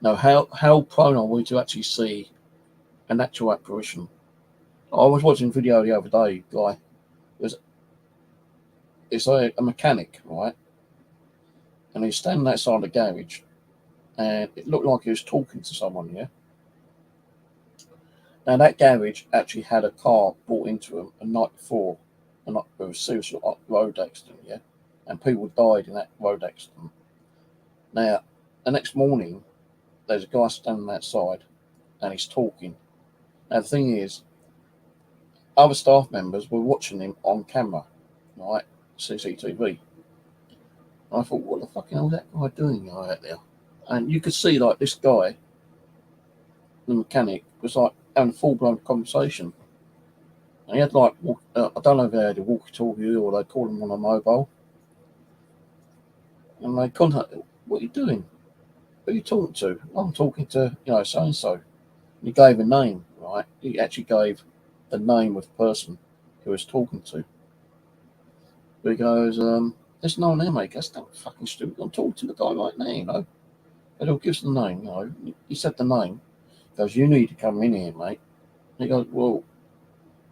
Now, how prone are we to actually see an actual apparition? I was watching a video the other day, guy. It's a mechanic, right? And he's standing outside the garage, and it looked like he was talking to someone, yeah? Now, that garage actually had a car brought into him a night before, and it was a serious road accident, yeah? And people died in that road accident. Now, the next morning, there's a guy standing outside, and he's talking. Now, the thing is, other staff members were watching him on camera, right? CCTV. I thought, what the fucking hell is that guy doing out there? And you could see like this guy, the mechanic, was like having a full-blown conversation. And he had like, I don't know if they had a walkie-talkie or they called him on a mobile. And they contacted, what are you doing? Who are you talking to? I'm talking to, so-and-so. And he gave a name, right? He actually gave the name of the person who was talking to. But he goes, there's no one there, mate. That's not fucking stupid. I'm talking to the guy right now, And he'll give us the name, He said the name. He goes, you need to come in here, mate. And he goes, well,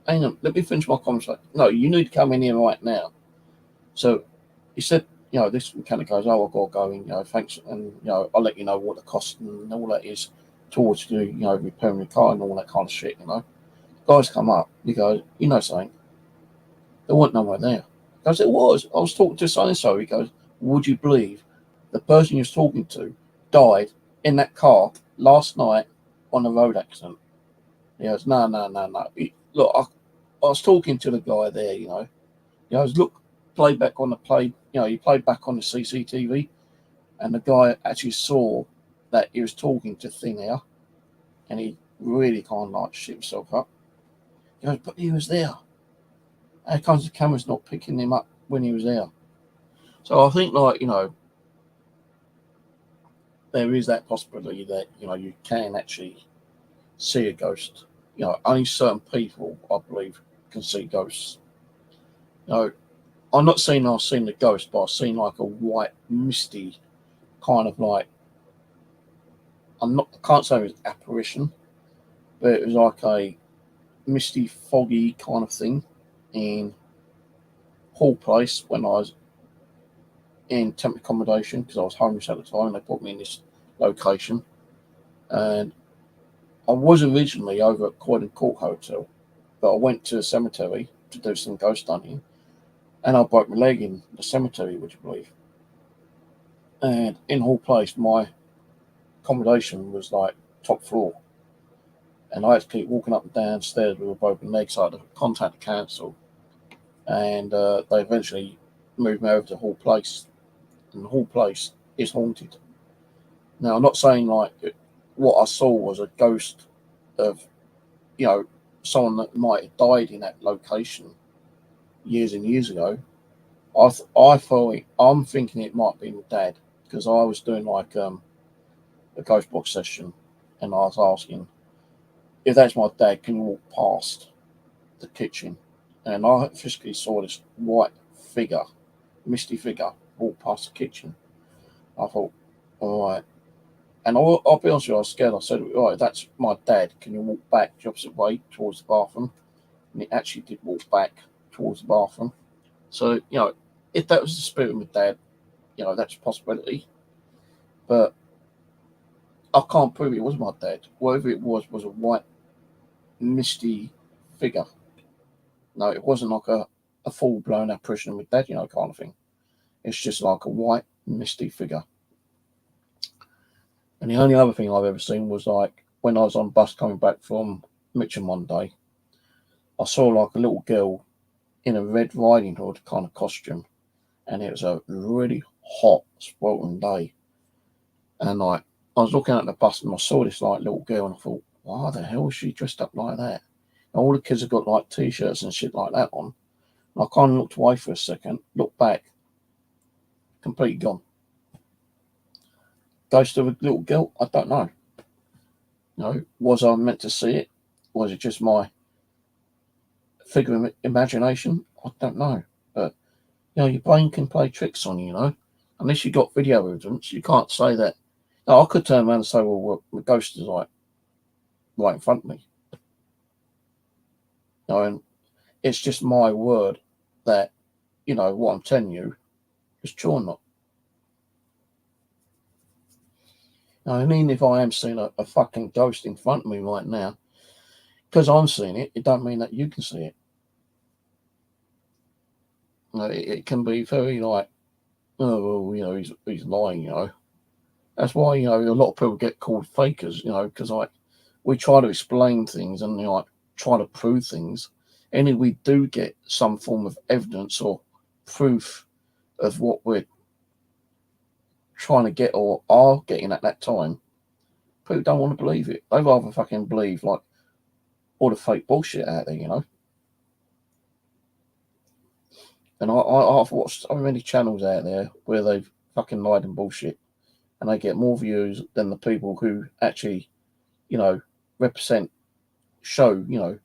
hang on, let me finish my conversation. No, you need to come in here right now. So he said, this mechanic goes, oh, I've got to go in, thanks. And, I'll let you know what the cost and all that is towards the, repairing the car and all that kind of shit, Guys come up, he goes, something? There wasn't no one there. He goes, it was. I was talking to so-and-so. He goes, would you believe the person he was talking to died in that car last night on a road accident? He goes, no. Look, I was talking to the guy there, He goes, look, play back on the play. He played back on the CCTV, and the guy actually saw that he was talking to thin air, and he really kind of like shit himself up. He goes, but he was there. How comes the camera's not picking him up when he was there? So I think, there is that possibility that, you can actually see a ghost. Only certain people, I believe, can see ghosts. I'm not saying I've seen the ghost, but I've seen like a white, misty kind of like, I can't say it was apparition, but it was like a misty, foggy kind of thing in Hall Place when I was in temp accommodation because I was homeless at the time and they put me in this location. And I was originally over at Croydon Court Hotel, but I went to the cemetery to do some ghost hunting and I broke my leg in the cemetery, would you believe? And in Hall Place, my accommodation was like top floor. And I had to keep walking up and down stairs with a broken leg, so I had to contact the council. And they eventually moved me over to Hall Place. And the Hall Place is haunted. Now, I'm not saying like what I saw was a ghost of, someone that might have died in that location years and years ago. I'm thinking it might be my dad because I was doing like a ghost box session and I was asking, if that's my dad, can you walk past the kitchen? And I physically saw this white figure, misty figure, walk past the kitchen. I thought, all right. And I'll be honest with you, I was scared. I said, all right, that's my dad. Can you walk back the opposite way towards the bathroom? And he actually did walk back towards the bathroom. So, if that was the spirit of my dad, that's a possibility. But I can't prove it was my dad. Whatever it was a white, misty figure. No, it wasn't like a full-blown apparition of my dad, kind of thing. It's just like a white, misty figure. And the only other thing I've ever seen was like when I was on bus coming back from Mitcham one day, I saw like a little girl in a Red Riding Hood kind of costume. And it was a really hot, sweltering day. And like I was looking at the bus and I saw this like little girl and I thought, why the hell is she dressed up like that? And all the kids have got like t-shirts and shit like that on. And I kind of looked away for a second, looked back, completely gone. Ghost of a little girl? I don't know. Was I meant to see it? Was it just my figure of imagination? I don't know. But, your brain can play tricks on you, Unless you got video evidence, you can't say that. Now, I could turn around and say, well, the ghost is like right in front of me. And it's just my word that, what I'm telling you is true or not. Now, I mean, if I am seeing a fucking ghost in front of me right now, because I'm seeing it, it don't mean that you can see it. It can be very like, oh, well, he's lying, That's why, a lot of people get called fakers, because like we try to explain things and try to prove things. And if we do get some form of evidence or proof of what we're trying to get or are getting at that time, people don't want to believe it. They rather fucking believe like all the fake bullshit out there, you know. And I've watched so many channels out there where they've fucking lied and bullshit, and they get more views than the people who actually, you know, represent, show, you know,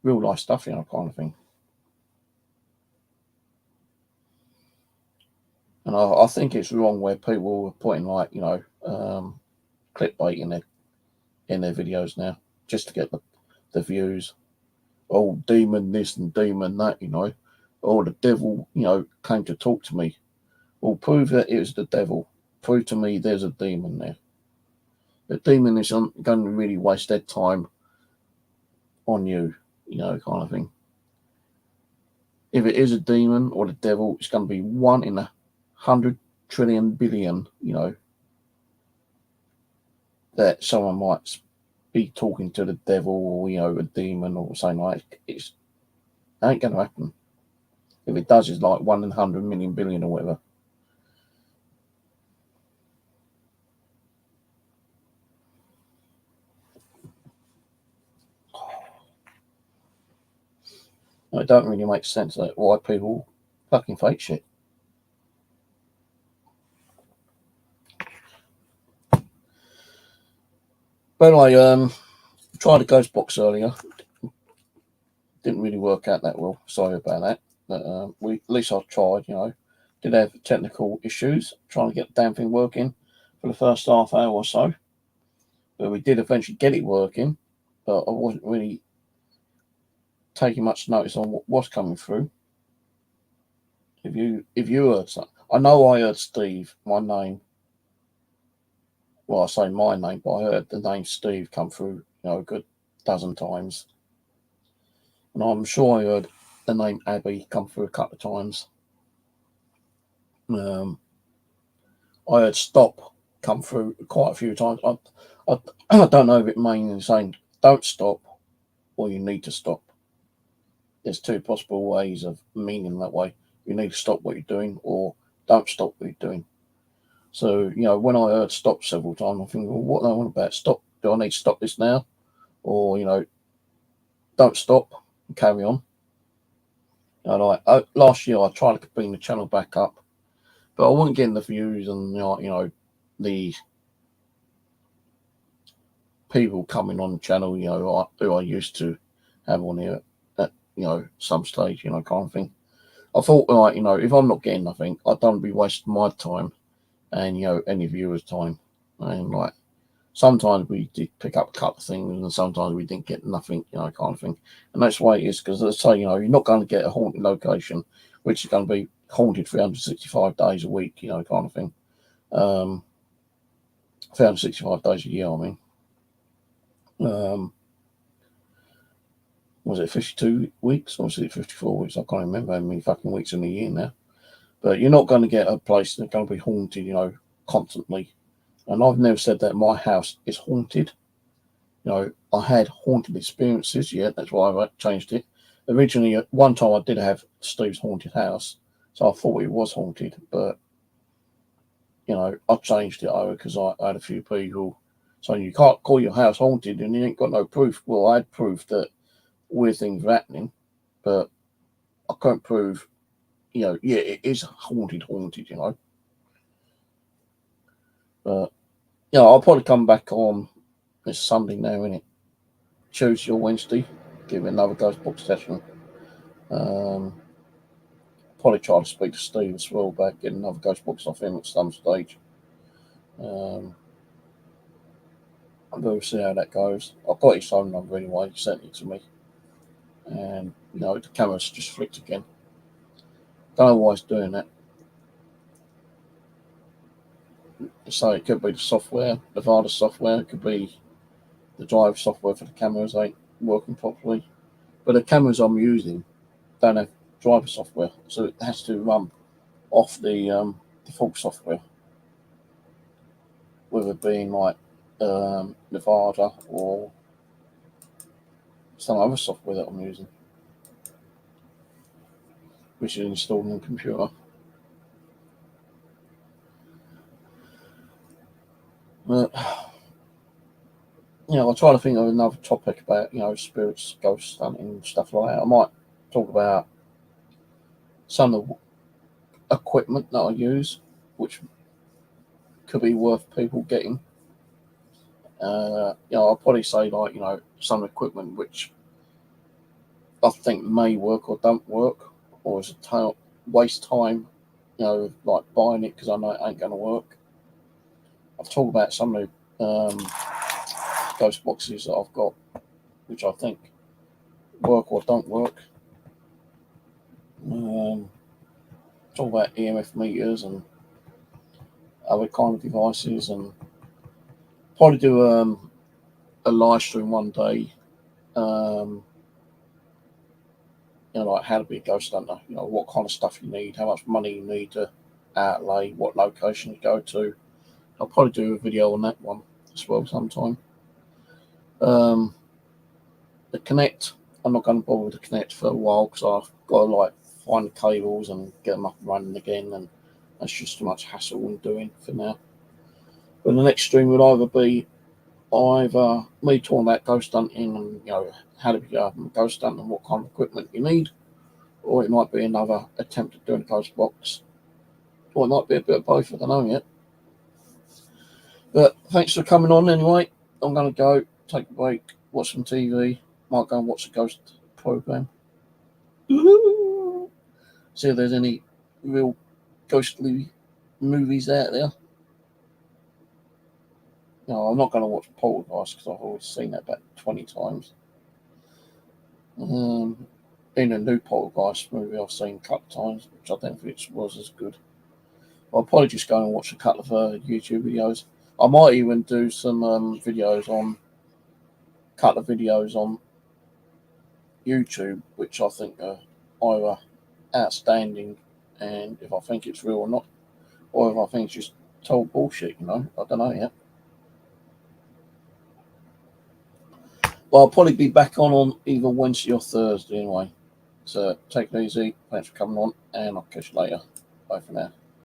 real life stuff, you know, kind of thing. And I think it's wrong where people are putting like, you know, clickbait in their videos now just to get the views. Oh, demon this and demon that, you know. Or the devil, you know, came to talk to me. Well, prove that it was the devil. Prove to me there's a demon there. The demon isn't going to really waste their time on you, you know, kind of thing. If it is a demon or the devil, it's going to be 1 in 100 trillion billion, you know, that someone might be talking to the devil or, you know, a demon or something like that. It ain't going to happen. If it does, it's like 1 in 100 million billion or whatever. It don't really make sense that why people fucking fake shit. But anyway, tried a ghost box earlier. Didn't really work out that well. Sorry about that. But at least I tried, you know. Did have technical issues trying to get the damn thing working for the first half hour or so. But we did eventually get it working. But I wasn't really taking much notice on what was coming through. If you heard something, I know I heard Steve, my name. Well, I say my name, but I heard the name Steve come through, you know, a good dozen times. And I'm sure I heard the name Abby come through a couple of times. I heard stop come through quite a few times. I don't know if it means saying don't stop or you need to stop. There's two possible ways of meaning that way. You need to stop what you're doing or don't stop what you're doing. So, you know, when I heard stop several times, I'm thinking, well, what do I want about stop? Do I need to stop this now? Or, you know, don't stop and carry on. And last year I tried to bring the channel back up, but I wasn't getting the views and, you know, the people coming on the channel, you know, who I used to have on here at, you know, some stage, you know, kind of thing. I thought, like, you know, if I'm not getting nothing, I don't be wasting my time and, you know, any viewers' time. And like, sometimes we did pick up a couple of things and sometimes we didn't get nothing, you know, kind of thing. And that's the way it is, because let's say, you know, you're not going to get a haunted location, which is going to be haunted 365 days a week, you know, kind of thing. 365 days a year, I mean. Was it 52 weeks or was it 54 weeks? I can't remember how many fucking weeks in a year now. But you're not going to get a place that's going to be haunted, you know, constantly. And I've never said that my house is haunted. You know, I had haunted experiences, yeah, that's why I changed it. Originally, at one time I did have Steve's haunted house, so I thought it was haunted, but, you know, I changed it over because I had a few people saying you can't call your house haunted and you ain't got no proof. Well, I had proof that weird things were happening, but I couldn't prove, you know, yeah, it is haunted, you know. But, you know, I'll probably come back on this Sunday now, innit? Tuesday or Wednesday, give it another ghost box session. Probably try to speak to Steve as well about getting another ghost box off him at some stage. We'll see how that goes. I've got his phone number anyway, he sent it to me. And, you know, the camera's just flicked again. Don't know why it's doing that. So it could be the software, the Nevada software, it could be the drive software for the cameras ain't working properly. But the cameras I'm using don't have driver software, so it has to run off the default software, whether it being like Nevada or some other software that I'm using, which is installed on the computer. You know, I try to think of another topic about, you know, spirits, ghost hunting, stuff like that. I might talk about some of the equipment that I use, which could be worth people getting. You know, I'll probably say, like, you know, some equipment which I think may work or don't work, or is a waste time, you know, like buying it because I know it ain't going to work. I've talked about some of the ghost boxes that I've got, which I think work or don't work. Talk about EMF meters and other kind of devices, and probably do a live stream one day. You know, like how to be a ghost hunter. You know, what kind of stuff you need, how much money you need to outlay, what location you go to. I'll probably do a video on that one as well sometime. The Connect, I'm not going to bother with the Connect for a while because I've got to like find the cables and get them up and running again, and that's just too much hassle in doing for now. But the next stream would either be me talking about ghost hunting and, you know, how to be ghost hunting and what kind of equipment you need, or it might be another attempt at doing a ghost box, or it might be a bit of both. I don't know yet. But thanks for coming on anyway. I'm going to go take a break, watch some TV, might go and watch a ghost program. See if there's any real ghostly movies out there. No, I'm not going to watch Poltergeist because I've always seen that about 20 times. In a new Poltergeist movie I've seen a couple of times, which I don't think it was as good. I'll probably just go and watch a couple of YouTube videos. I might even do some couple of videos on YouTube, which I think are either outstanding, and if I think it's real or not, or if I think it's just total bullshit, you know. I don't know yet. Well, I'll probably be back on either Wednesday or Thursday anyway. So take it easy. Thanks for coming on, and I'll catch you later. Bye for now.